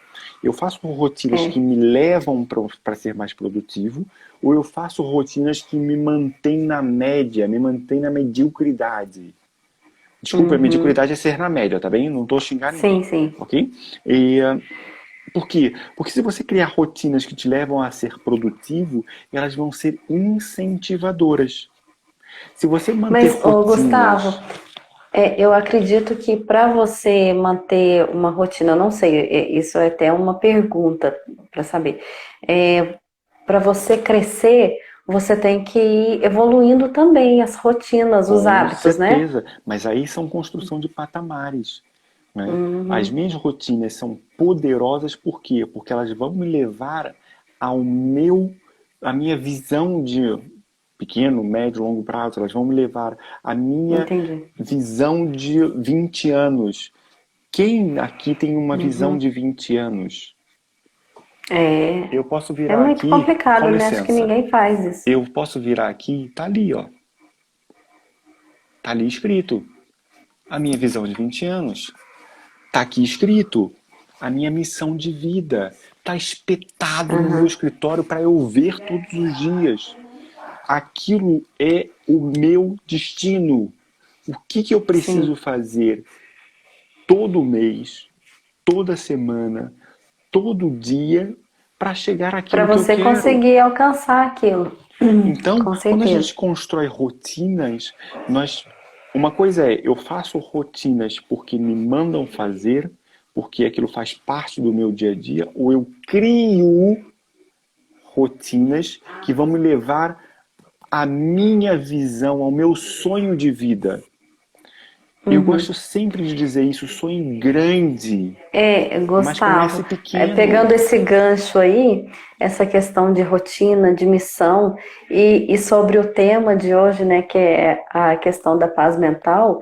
eu faço rotinas que
é.
me levam para ser mais produtivo ou eu faço rotinas que me mantêm na média, me mantêm na mediocridade. Desculpa, a
Uhum.
mediocridade é ser na média, tá bem? Não tô xingar
Sim,
ninguém,
sim.
ok? E, por quê? Porque se você criar rotinas que te levam a ser produtivo, elas vão ser incentivadoras. Se você manter
Mas, ô, Gustavo,
rotinas,
eu acredito que para você manter uma rotina, eu não sei, isso é até uma pergunta para saber. Para você crescer, você tem que ir evoluindo também as rotinas, os
com
hábitos, né?
certeza, mas aí são construção de patamares. Né? As
Uhum.
minhas rotinas são poderosas por quê? Porque elas vão me levar ao meu, à minha visão de pequeno, médio, longo prazo, elas vão me levar à minha
Entendi.
visão de 20 anos. Quem aqui tem uma visão
Uhum.
de 20 anos?
É,
Eu posso
é
virar
muito
aqui, com
complicado, né? Acho que
licença.
ninguém faz isso.
Eu posso virar aqui, tá ali, ó. Tá ali escrito. A minha visão de 20 anos. Tá aqui escrito. A minha missão de vida. Tá espetado no meu
Aham,
escritório para eu ver todos os dias. Aquilo é o meu destino. O que que eu preciso
sim.
fazer todo mês, toda semana, todo dia para chegar
Para
àquilo que eu
você
quero?
conseguir alcançar aquilo.
Então,
Com
quando a
certeza.
gente constrói rotinas, nós uma coisa é, eu faço rotinas porque me mandam fazer, porque aquilo faz parte do meu dia a dia, ou eu crio rotinas que vão me levar à minha visão, ao meu sonho de vida. Eu gosto
Uhum.
sempre de dizer isso, sonho grande, mas
Gustavo,
comece pequeno.
pegando esse gancho aí, essa questão de rotina, de missão, e sobre o tema de hoje, né, que é a questão da paz mental,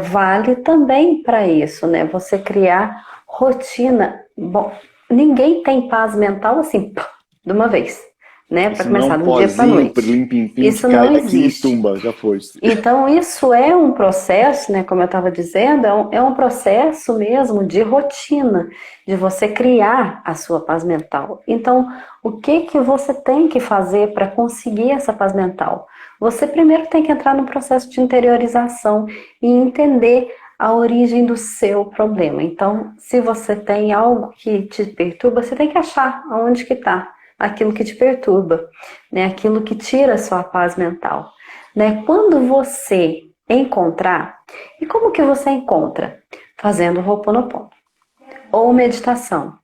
vale também para isso, né? Você criar rotina. Bom, ninguém tem paz mental assim, pá, de uma vez, né? Para
Isso não é um
começar, do dia para
pozinho,
noite.
pirlim-pim-pim, que
Isso
cai
não
daqui e
existe.
tumba, já foi.
Então, isso é um processo, né, como eu estava dizendo, é um processo mesmo de rotina, de você criar a sua paz mental. Então, o que que você tem que fazer para conseguir essa paz mental? Você primeiro tem que entrar no processo de interiorização e entender a origem do seu problema. Então, se você tem algo que te perturba, você tem que achar aonde que está aquilo que te perturba, né, aquilo que tira a sua paz mental. Né? Quando você encontrar, e como que você encontra? Fazendo Ho'oponopono ou meditação,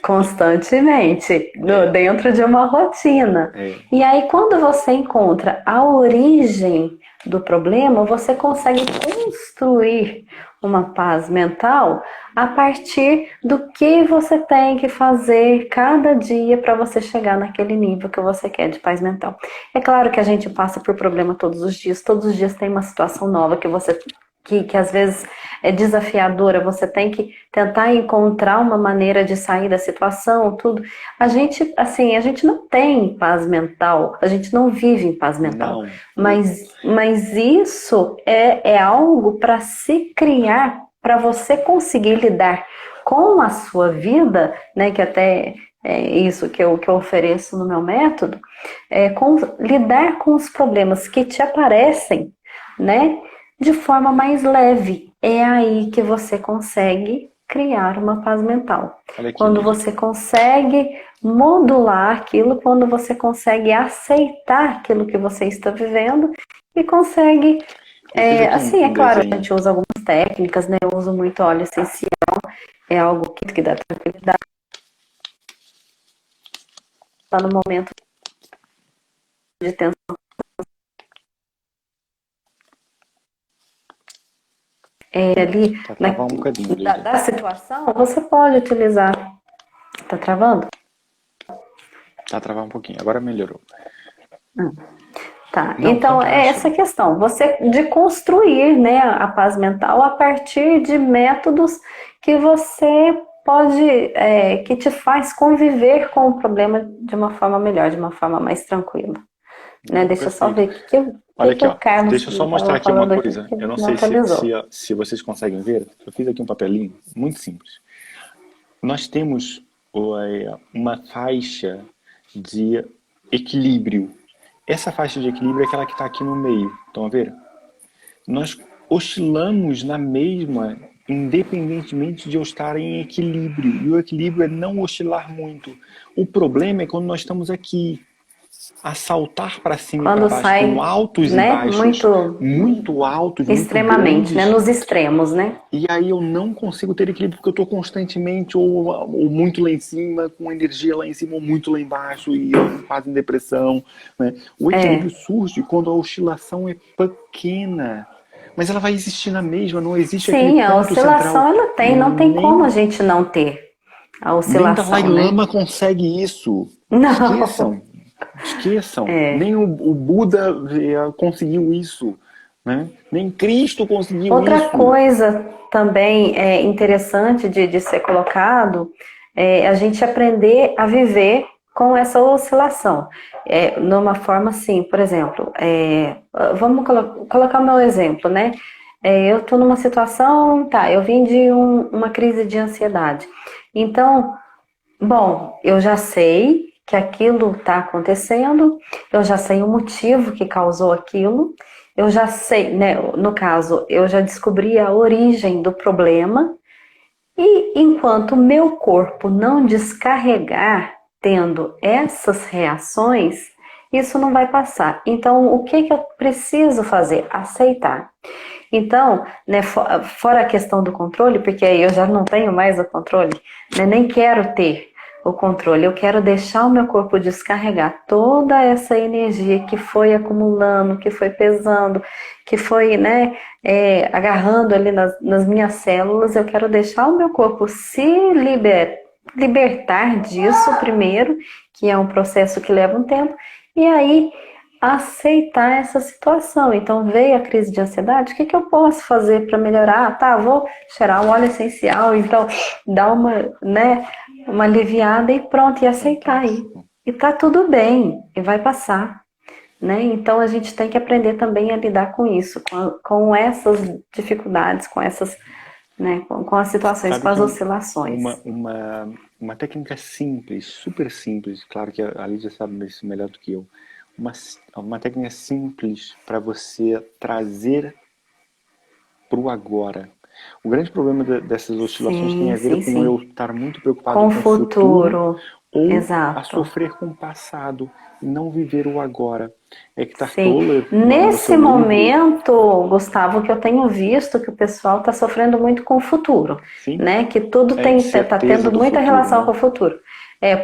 constantemente,
É,
dentro de uma rotina.
é.
E aí, quando você encontra a origem do problema, você consegue construir uma paz mental a partir do que você tem que fazer cada dia para você chegar naquele nível que você quer de paz mental. É claro que a gente passa por problema todos os dias tem uma situação nova que às vezes é desafiadora, você tem que tentar encontrar uma maneira de sair da situação, tudo. A gente, assim, a gente não tem paz mental, a gente não vive em paz mental,
Não.
mas isso é algo para se criar, para você conseguir lidar com a sua vida, né, que até é isso que eu ofereço no meu método, lidar com os problemas que te aparecem, né, de forma mais leve. É aí que você consegue criar uma paz mental.
Olha aqui,
Quando
Lili.
você consegue modular aquilo, quando você consegue aceitar aquilo que você está vivendo e consegue.
Eu fiz aqui
Assim, é
um
claro, a
desenho.
gente usa algumas técnicas, né? Eu uso muito óleo essencial, é algo que dá tranquilidade. Está no momento de tensão ali,
Tá travar um bocadinho, Lili.
da situação, você pode utilizar. Tá travando?
Tá travar um pouquinho. Agora melhorou.
Tá,
Não,
então é essa
fantástico.
questão, você de construir, né, a paz mental a partir de métodos que você pode, que te faz conviver com o problema de uma forma melhor, de uma forma mais tranquila, né?
Não,
Deixa eu só
perfeito.
ver o que,
Olha aqui,
o
ó.
Carlos
Deixa eu só mostrar
estava
aqui uma
falando aqui
coisa.
que
Eu não
não
sei se,
atualizou.
se vocês conseguem ver. Eu fiz aqui um papelinho muito simples. Nós temos uma faixa de equilíbrio. Essa faixa de equilíbrio é aquela que está aqui no meio. Estão a ver? Nós oscilamos na mesma, independentemente de eu estar em equilíbrio. E o equilíbrio é não oscilar muito. O problema é quando nós estamos aqui, a saltar para cima e para
Quando
baixo, com
sai,
altos e
né,
baixos
muito
muito altos, muito
extremamente, né,
grandes,
nos extremos, né?
e aí eu não consigo ter equilíbrio porque eu estou constantemente ou muito lá em cima, com energia lá em cima, ou muito lá embaixo, e eu quase em depressão. Né? O equilíbrio
É,
surge quando a oscilação é pequena. Mas ela vai existir na mesma, não existe aquele
sim, a
ponto central.
oscilação ela tem, não tem como a
Nem,
gente não ter a
nem Dalai
oscilação, né?
Lama consegue isso.
Não,
Esqueçam. Esqueçam. Nem o Buda conseguiu isso. né? Nem Cristo conseguiu
Outra
isso.
coisa também interessante de ser colocado é a gente aprender a viver com essa oscilação. Numa forma assim, por exemplo, vamos colocar o meu exemplo, né? Eu estou numa situação, tá, eu vim de uma crise de ansiedade. Então, bom, eu já sei que aquilo está acontecendo, eu já sei o motivo que causou aquilo, eu já sei, né? No caso, eu já descobri a origem do problema, e enquanto o meu corpo não descarregar tendo essas reações, isso não vai passar. Então, o que eu preciso fazer? Aceitar. Então, né, fora a questão do controle, porque aí eu já não tenho mais o controle, né, nem quero ter o controle, eu quero deixar o meu corpo descarregar toda essa energia que foi acumulando, que foi pesando, que foi, né, agarrando ali nas minhas células, eu quero deixar o meu corpo se libertar disso primeiro, que é um processo que leva um tempo, e aí aceitar essa situação. Então, veio a crise de ansiedade, o que eu posso fazer para melhorar? Tá, vou cheirar um óleo essencial, então dar uma aliviada e pronto, e aceitar aí. E tá tudo bem, e vai passar. Né? Então, a gente tem que aprender também a lidar com isso, com essas dificuldades, com essas, né, com as situações,
Sabe
com as
que
oscilações.
uma técnica simples, super simples, claro que a Lídia sabe isso melhor do que eu, uma técnica simples para você trazer para o agora. O grande problema dessas oscilações tem
Sim,
a ver
sim,
com eu
sim.
estar muito preocupado
Com o
com o futuro
futuro,
ou a
exato.
sofrer com o passado e não viver o agora. Eckhart
Sim.
Tolle, no
Nesse
seu livro,
momento, Gustavo, que eu tenho visto que o pessoal está sofrendo muito com o futuro,
sim,
né? Que tudo
a
tá
incerteza
tendo
do
muita
futuro,
relação com
né?
o futuro.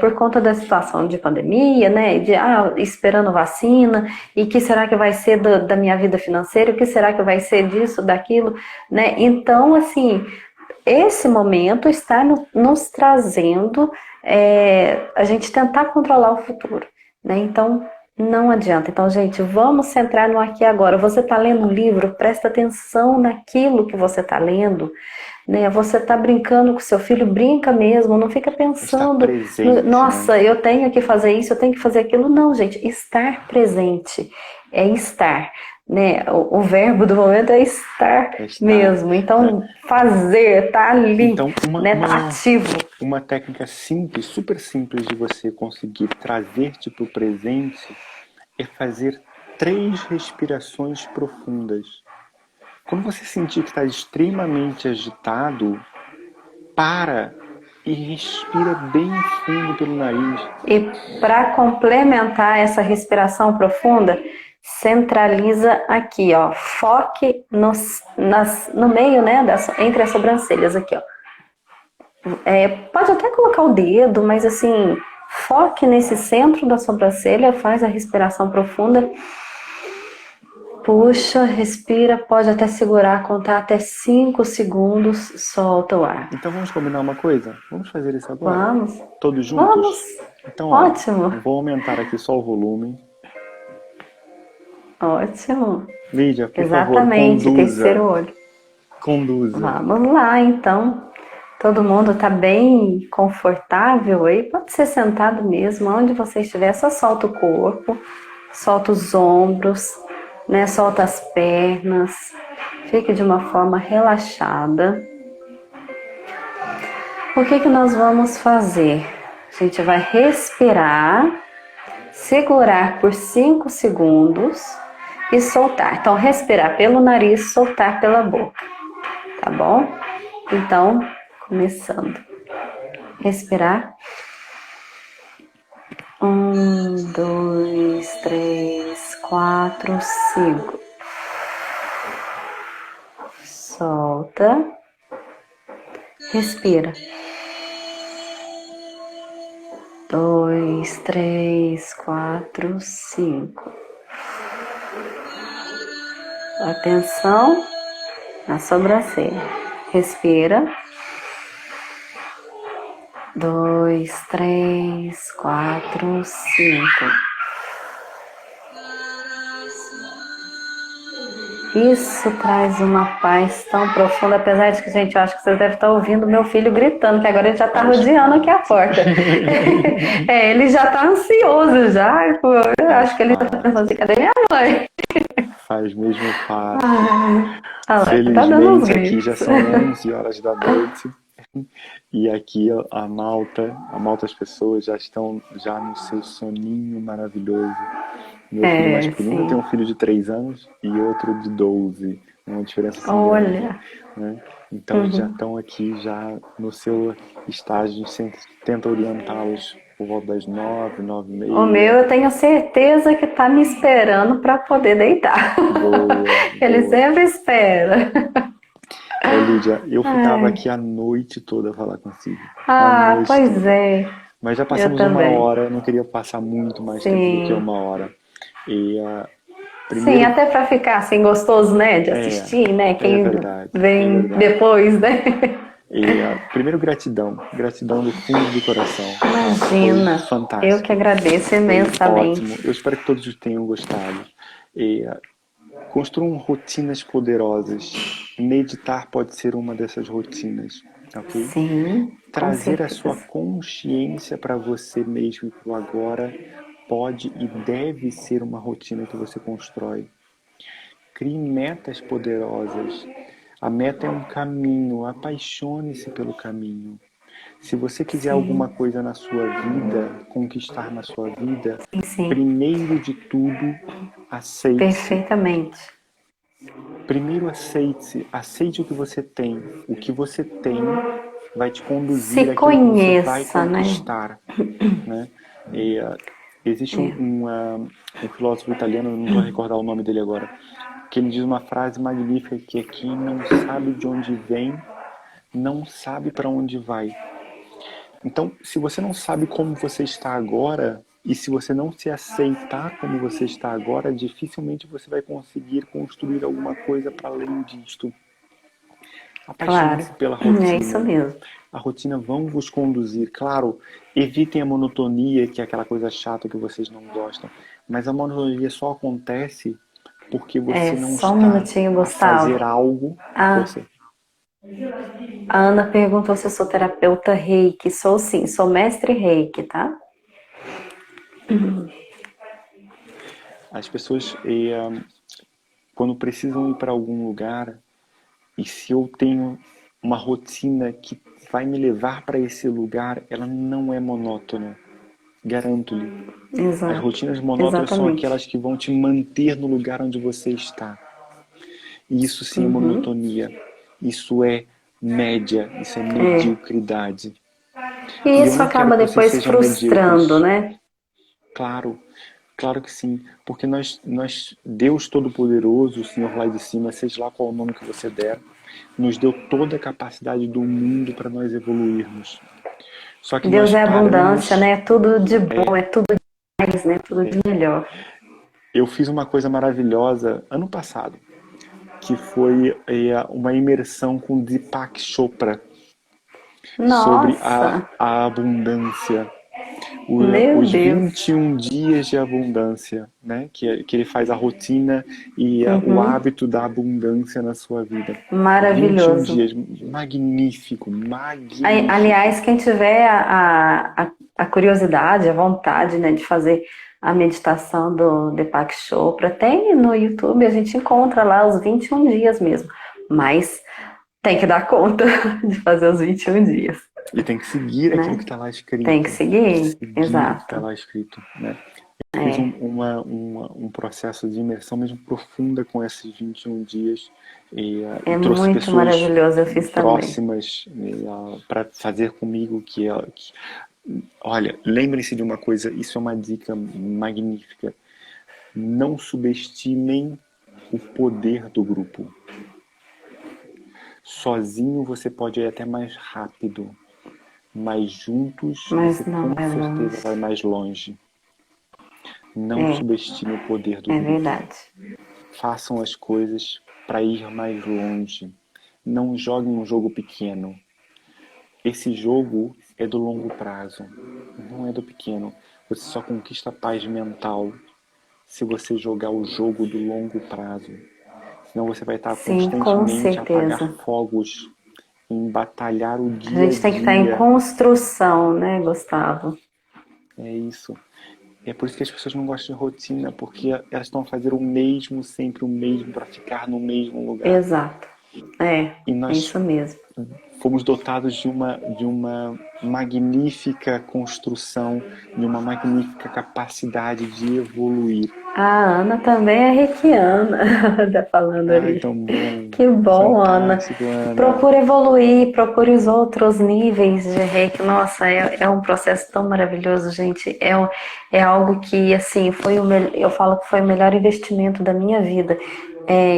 Por conta da situação de pandemia, né? De esperando vacina, e que será que vai ser da minha vida financeira? O que será que vai ser disso, daquilo, né? Então, assim, esse momento está nos trazendo a gente tentar controlar o futuro, né? Então, não adianta. Então, gente, vamos centrar no aqui e agora. Você está lendo um livro, presta atenção naquilo que você está lendo, né? Você está brincando com seu filho, brinca mesmo, não fica
Estar
pensando,
presente, né?
nossa, eu tenho que fazer isso, eu tenho que fazer aquilo. Não, gente, estar presente é estar, né? O verbo do momento é estar
É estar,
mesmo.
né?
Então, fazer, tá ali,
Então,
né? Tá ativo.
uma técnica simples, super simples de você conseguir trazer-te para o presente é fazer 3 respirações profundas. Quando você sentir que está extremamente agitado, para e respira bem fundo pelo nariz.
E para complementar essa respiração profunda, centraliza aqui, ó. Foque no meio, né, entre as sobrancelhas aqui, ó. Pode até colocar o dedo, mas assim, foque nesse centro da sobrancelha, faz a respiração profunda. Puxa, respira, pode até segurar, contar até 5 segundos, solta o ar.
Então vamos combinar uma coisa? Vamos fazer isso agora?
Vamos,
Todos juntos?
vamos.
Então, ó,
Ótimo,
vou aumentar aqui só o volume.
ótimo.
Lídia, por favor,
Exatamente, terceiro
conduza.
olho.
Conduza.
Vamos lá, então. Todo mundo está bem confortável aí? Pode ser sentado mesmo, onde você estiver, só solta o corpo, solta os ombros, né? Solta as pernas. Fique de uma forma relaxada. O que nós vamos fazer? A gente vai respirar, segurar por 5 segundos e soltar. Então, respirar pelo nariz, soltar pela boca. Tá bom? Então, começando. Respirar. 1, 2, 3, 4, 5. Solta. Respira. 2, 3, 4, 5. Atenção na sobrancelha. Respira. 2, 3, 4, 5. Isso traz uma paz tão profunda, apesar de que, gente, eu acho que vocês devem estar ouvindo meu filho gritando, que agora ele já está
Faz
rodeando aqui a
parte.
porta. Ele já está ansioso já. Eu
Faz
acho que ele já está pensando
parte.
assim, cadê minha mãe?
Faz mesmo parte.
Ai, olha lá, tá dando uns
Felizmente aqui já
gritos.
são 11 horas da noite e aqui a Malta as pessoas já estão já no seu soninho maravilhoso. Meu filho mais
É,
pequenino tem um
sim.
filho de 3 anos e outro de 12, uma diferença assim grande,
Olha.
né? Então eles já
Uhum.
estão aqui já no seu estágio, a gente sempre tenta orientá-los por volta das 9, 9 e
O meu
meia.
eu tenho certeza que tá me esperando para poder deitar.
Boa,
Ele
boa.
sempre espera.
Ô Lídia, eu ficava
Ai.
aqui a noite toda a falar consigo. A
Ah,
noite
pois
toda.
é.
Mas já
Eu
passamos uma
também.
hora, eu não queria passar muito mais tempo do que
Sim.
uma hora. E
Sim,
primeiro,
até para ficar assim gostoso, né, de
é,
assistir, né?
é
Quem
verdade, é
vem
verdade.
depois, né?
Primeiro gratidão, gratidão do fundo do coração. Foi
Imagina. Eu que
fantástico,
agradeço
foi ótimo.
imensamente.
Eu espero que todos tenham gostado. E, construam rotinas poderosas. Meditar pode ser uma dessas rotinas, ok?
Sim, com
Trazer a sua
certeza.
consciência para você mesmo e para o agora pode e deve ser uma rotina que você constrói. Crie metas poderosas. A meta é um caminho, apaixone-se pelo caminho. Se você quiser alguma
Sim,
coisa na sua vida, conquistar na sua vida,
sim, sim.
primeiro de tudo, aceite-se.
Perfeitamente.
Primeiro aceite-se, aceite o que você tem. O que você tem vai te conduzir
Se
àquilo que você vai
conheça, né?
conquistar, né? E, existe
É.
um filósofo italiano, não estou a recordar o nome dele agora, que ele diz uma frase magnífica que é quem não sabe de onde vem, não sabe para onde vai. Então, se você não sabe como você está agora, e se você não se aceitar como você está agora, dificilmente você vai conseguir construir alguma coisa para além disto.
Claro.
Apaixone-se pela
É isso
rotina.
mesmo.
A rotina vão vos conduzir. Claro, evitem a monotonia, que é aquela coisa chata que vocês não gostam. Mas a monotonia só acontece porque
É,
você não
só um
está
minutinho,
a fazer
Gustavo.
algo.
A,
Força.
a Ana perguntou se eu sou terapeuta Reiki. Sou sim, sou mestre Reiki, tá?
As pessoas, quando precisam ir para algum lugar, e se eu tenho uma rotina que vai me levar para esse lugar, ela não é monótona. Garanto-lhe. As
Exato.
rotinas monótonas são
Exatamente.
aquelas que vão te manter no lugar onde você está. E isso sim é
Uhum.
monotonia. Isso é média, isso é
É.
mediocridade.
E
E eu
isso
não quero
acaba
que vocês
depois
sejam
frustrando,
medíocres.
né?
Claro, claro que sim. Porque Deus Todo-Poderoso, o Senhor lá de cima, seja lá qual o nome que você der, nos deu toda a capacidade do mundo para nós evoluirmos. Só que
Deus
nós
é abundância,
paramos.
né? É tudo de bom, é tudo de mais, né? Tudo de melhor.
Eu fiz uma coisa maravilhosa ano passado, que foi uma imersão com Deepak Chopra sobre
Nossa,
a abundância.
meu
Os
Deus.
21 dias de abundância, né? Que ele faz a rotina e o
Uhum.
hábito da abundância na sua vida. 21
Maravilhoso.
dias, magnífico, magnífico.
Aliás, quem tiver a curiosidade, a vontade, né, de fazer a meditação do Deepak Chopra, tem no YouTube, a gente encontra lá os 21 dias mesmo. Mas tem que dar conta de fazer os 21 dias,
E tem que seguir aquilo que
né?
está lá
Tem que
escrito.
seguir,
Seguir o que está
exato.
lá escrito, né? Eu fiz
É,
um processo de imersão mesmo profunda com esses 21 dias e
é
trouxe
muito
pessoas
maravilhoso, eu fiz também.
próximas para fazer comigo olha, lembrem-se de uma coisa, isso é uma dica magnífica. Não subestimem o poder do grupo. Sozinho você pode ir até mais rápido, mas juntos você
Mas não
com
vai longe.
certeza vai mais longe. Não
É,
subestime o poder do
é
grupo.
verdade.
Façam as coisas para ir mais longe. Não joguem um jogo pequeno. Esse jogo é do longo prazo, não é do pequeno. Você só conquista paz mental se você jogar o jogo do longo prazo. Senão você vai estar
Sim, com
constantemente a apagar
certeza.
fogos, em batalhar o
A
dia a
gente tem que estar em
dia.
construção, né, Gustavo?
É isso. É por isso que as pessoas não gostam de rotina, porque elas estão a fazer o mesmo, sempre o mesmo, para ficar no mesmo lugar.
Exato. É,
E
é
nós
isso mesmo.
fomos dotados de uma magnífica construção, de uma magnífica capacidade de evoluir.
A Ana também é reikiana, tá falando
Ai,
ali.
tão bom.
Que bom, Ana.
Fantástico, Ana.
Procure evoluir, procure os outros níveis de reiki. Nossa, é um processo tão maravilhoso, gente. É algo que, assim, eu falo que foi o melhor investimento da minha vida.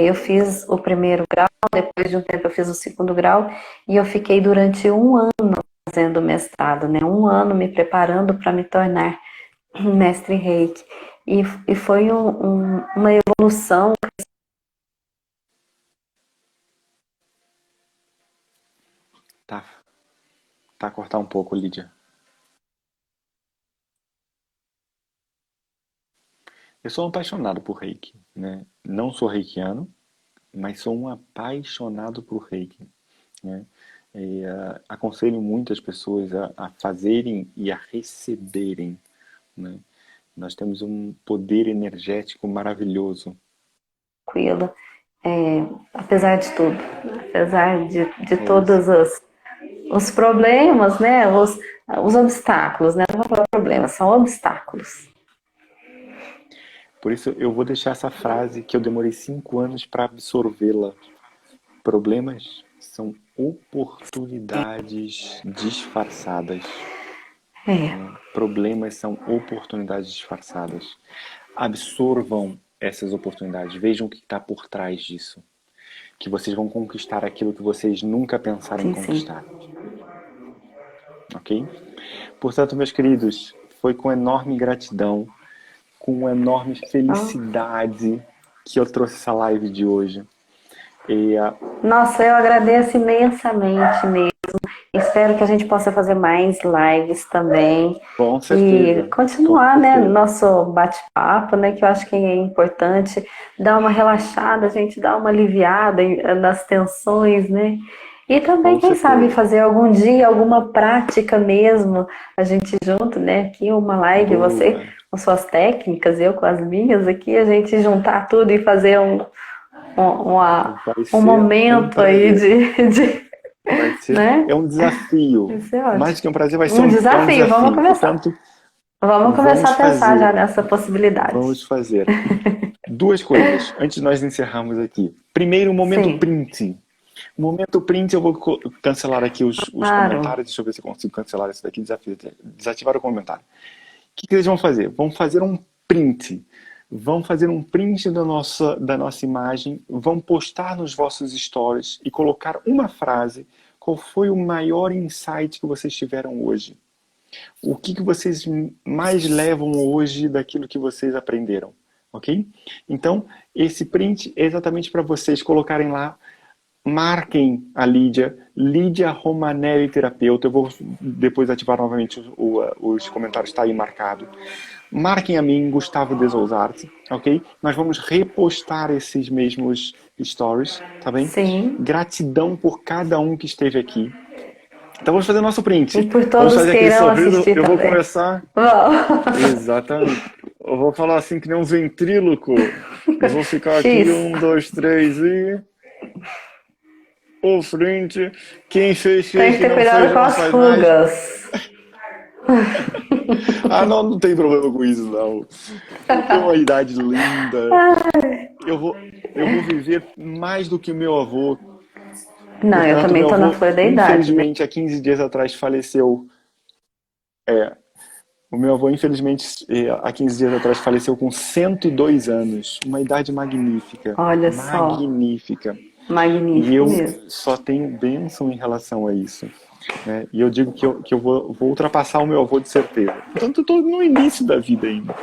Eu fiz o primeiro grau, depois de um tempo eu fiz o segundo grau, e eu fiquei durante um ano fazendo mestrado, né? Um ano me preparando para me tornar mestre em reiki. E foi uma evolução.
Tá, tá a cortar um pouco, Lídia. Eu sou um apaixonado por reiki, né? Não sou reikiano, mas sou um apaixonado por reiki, né? E, aconselho muitas pessoas a fazerem e a receberem, né? Nós temos um poder energético maravilhoso.
Tranquila, apesar de tudo, apesar de
É isso.
todos os problemas, né, os obstáculos, né, não são problemas, são obstáculos.
Por isso eu vou deixar essa frase que eu demorei 5 anos para absorvê-la. Problemas são oportunidades disfarçadas.
É,
Né? Problemas são oportunidades disfarçadas. Absorvam essas oportunidades. Vejam o que está por trás disso. Que vocês vão conquistar aquilo que vocês nunca pensaram em
sim, sim.
conquistar. Ok? Portanto, meus queridos, foi com enorme gratidão, com enorme
Então,
felicidade que eu trouxe essa live de hoje. E,
nossa, eu agradeço imensamente mesmo. Espero que a gente possa fazer mais lives também
com
e
certeza, com
continuar, né,
certeza.
nosso bate-papo, né, que eu acho que é importante dar uma relaxada, a gente dar uma aliviada nas tensões, né? E também,
Com
quem sabe,
certeza.
fazer algum dia alguma prática mesmo, a gente junto, né, aqui uma live, você
Boa.
com suas técnicas, eu com as minhas aqui, a gente juntar tudo e fazer
Vai
um
ser um
momento aí
prazer.
de
Vai ser,
né?
é um desafio.
Isso é
Mais do
ótimo.
que um prazer, vai ser
Um
é um
desafio, vamos
desafio.
começar.
Portanto,
Vamos começar
vamos
a pensar já
fazer.
nessa possibilidade.
Vamos fazer. Duas coisas, antes de nós encerrarmos aqui. Primeiro, o momento
Sim,
print. O momento print, eu vou cancelar aqui os
claro.
comentários. Deixa eu ver se eu consigo cancelar isso daqui. Desafio, desativar o comentário. O que eles vão fazer? Vão fazer um print. Vão fazer um print da nossa imagem, vão postar nos vossos stories e colocar uma frase. Qual foi o maior insight que vocês tiveram hoje? O que vocês mais levam hoje daquilo que vocês aprenderam? Ok? Então, esse print é exatamente para vocês colocarem lá. Marquem a Lídia Romanelli Terapeuta. Eu vou depois ativar novamente os comentários, está aí marcado. Marquem a mim, Gustavo Desouzarte, ok? Nós vamos repostar esses mesmos stories, tá bem?
Sim.
Gratidão por cada um que esteve aqui. Então vamos fazer nosso
E
print.
por
Vamos
todos
fazer aquele
queiram
sorriso.
assistir
Eu vou
também.
começar.
Vamos.
Exatamente. Eu vou falar assim que nem um ventríloco. E vou ficar aqui,
X.
1, 2, 3 e... O frente. Quem
Tem
fez
que
que
ter
não
cuidado
fez,
com
não
as
faz mais.
rugas.
Ah, não, não tem problema com isso, não. Eu tenho uma idade linda. Eu vou viver mais do que o meu avô.
Não, eu
Portanto,
também
meu
tô na
avô,
flor da idade, né?
infelizmente, há 15 dias atrás faleceu. O meu avô, infelizmente, há 15 dias atrás faleceu com 102 anos. Uma idade magnífica.
Olha só.
Magnífica. E
Magnífico
eu
mesmo.
só tenho bênção em relação a isso. Né? E eu digo que eu vou ultrapassar o meu avô de certeza. Portanto, eu estou no início da vida ainda.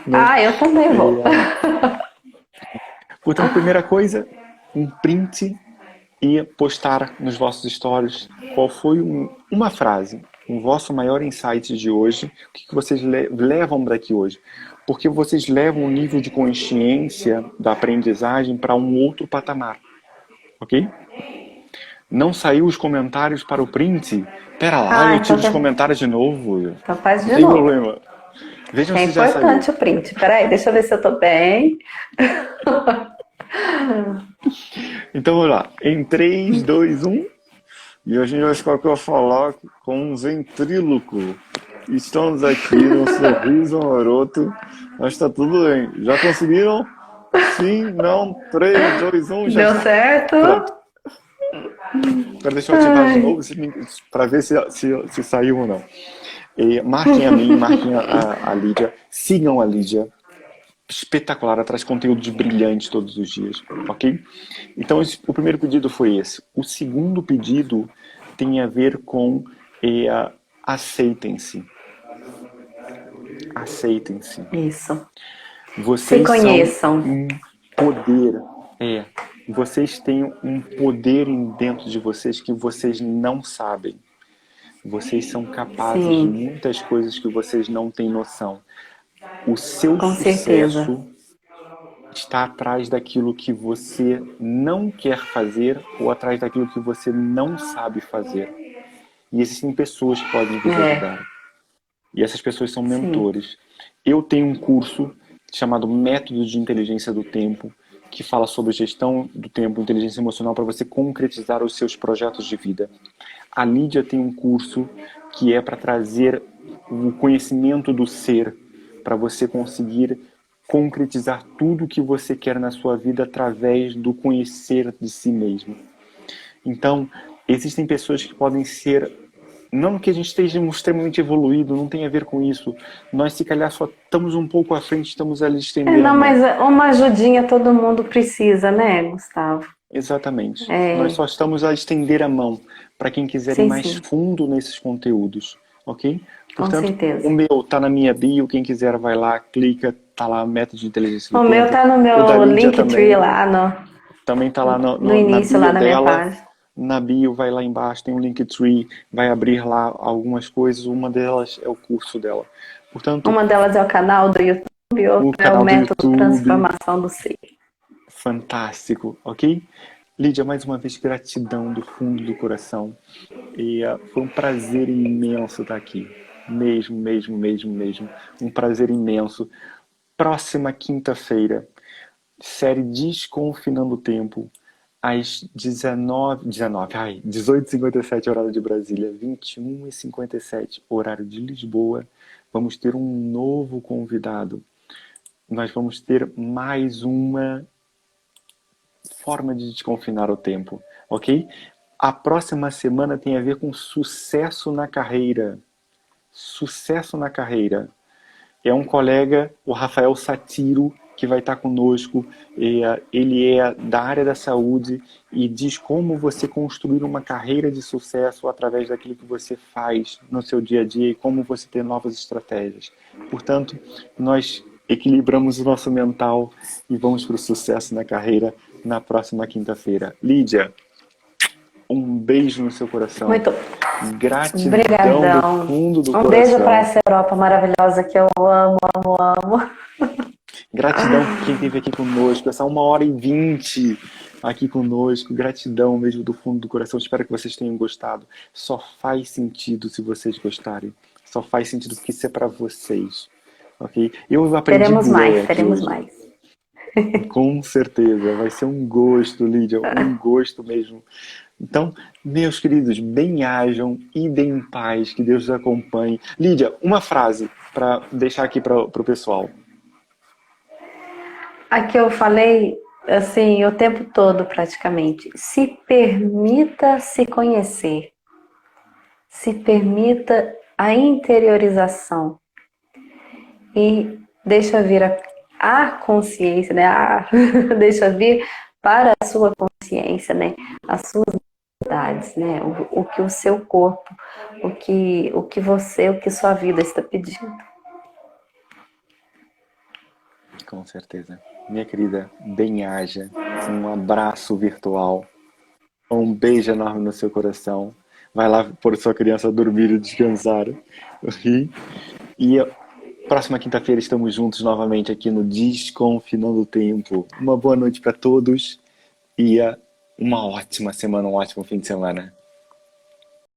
Né?
Ah, eu também
E,
vou.
portanto, primeira coisa, um print e postar nos vossos stories qual foi uma frase. o vosso maior insight de hoje, o que vocês levam daqui hoje? Porque vocês levam o nível de consciência da aprendizagem para um outro patamar, ok? Não saiu os comentários para o print? Pera lá, eu tiro os comentários de novo.
Então faz de
Não tem
novo.
problema. Vejam
É
se já saiu.
importante o print. Peraí, deixa eu ver se eu tô bem.
Então vamos lá. Em 3, 2, 1. E a gente vai ficar para falar com um ventríloco. Estamos aqui no sorriso maroto. Mas está tudo bem. Já conseguiram? Sim, não. 3, 2, 1. Já
Deu
está.
certo?
Pronto. Agora deixa eu ativar de novo para ver se saiu ou não. E marquem a mim, marquem a Lídia. Sigam a Lídia. Espetacular, ela traz conteúdos brilhantes todos os dias, ok? Então o primeiro pedido foi esse. O segundo pedido tem a ver com aceitem-se. Aceitem-se.
Isso.
Vocês
Se conheçam.
são um poder. Vocês têm um poder dentro de vocês que vocês não sabem. Vocês são capazes de muitas coisas que vocês não têm noção. O seu sucesso está atrás daquilo que você não quer fazer ou atrás daquilo que você não sabe fazer. E existem pessoas que podem vos ajudar. E essas pessoas são mentores. Eu tenho um curso chamado Método de Inteligência do Tempo, que fala sobre gestão do tempo, inteligência emocional, para você concretizar os seus projetos de vida. A Lídia tem um curso que é para trazer o conhecimento do ser, para você conseguir concretizar tudo o que você quer na sua vida através do conhecer de si mesmo. Então, existem pessoas que podem ser... Não que a gente esteja extremamente evoluído, não tem a ver com isso. Nós, se calhar, só estamos um pouco à frente, estamos ali estendendo.
Não, mas uma ajudinha todo mundo precisa, né, Gustavo?
Exatamente. Nós só estamos a estender a mão para quem quiser ir mais fundo nesses conteúdos, ok? Portanto,
com certeza.
O meu tá na minha bio, quem quiser vai lá, clica, tá lá Método de Inteligência do Tempo.
O meu tá no meu Linktree lá
também tá lá
no início, lá na minha página.
Na bio, vai lá embaixo, tem um Linktree, vai abrir lá algumas coisas, uma delas é o curso dela. Portanto,
uma delas é o canal do YouTube, outra é o método Transformação do Ser.
Fantástico, ok? Lídia, mais uma vez, gratidão do fundo do coração. E foi um prazer imenso estar aqui. Mesmo. Um prazer imenso. Próxima quinta-feira, série Desconfinando o Tempo, às 18h57, horário de Brasília, 21h57, horário de Lisboa. Vamos ter um novo convidado. Nós vamos ter mais uma forma de desconfinar o tempo, ok? A próxima semana tem a ver com sucesso na carreira. Sucesso na carreira. É um colega, o Rafael Satiro, que vai estar conosco. Ele é da área da saúde e diz como você construir uma carreira de sucesso através daquilo que você faz no seu dia a dia e como você ter novas estratégias. Portanto, nós equilibramos o nosso mental e vamos para o sucesso na carreira na próxima quinta-feira. Lídia, um beijo no seu coração.
Muito.
Gratidão
Obrigadão.
do fundo do coração.
Um beijo para essa Europa maravilhosa que eu amo.
Gratidão por quem esteve aqui conosco, essa 1h20 aqui conosco. Gratidão mesmo do fundo do coração. Espero que vocês tenham gostado. Só faz sentido se vocês gostarem. Só faz sentido porque isso é para vocês. Ok? Eu aprendi
teremos mais.
Com certeza, vai ser um gosto, Lídia, um gosto mesmo. Então, meus queridos, bem-ajam e deem paz, que Deus os acompanhe. Lídia, uma frase para deixar aqui para o pessoal.
Aqui eu falei, assim, o tempo todo praticamente. Se permita se conhecer. Se permita a interiorização. E deixa vir a consciência, né? Deixa vir para a sua consciência, né? As suas necessidades, né? O que o seu corpo, o que sua vida está pedindo.
Com certeza. Minha querida, bem-aja. Um abraço virtual. Um beijo enorme no seu coração. vai lá pôr sua criança a dormir e descansar. Ri. E próxima quinta-feira estamos juntos novamente aqui no Desconfinando o Tempo. Uma boa noite para todos e uma ótima semana, um ótimo fim de semana.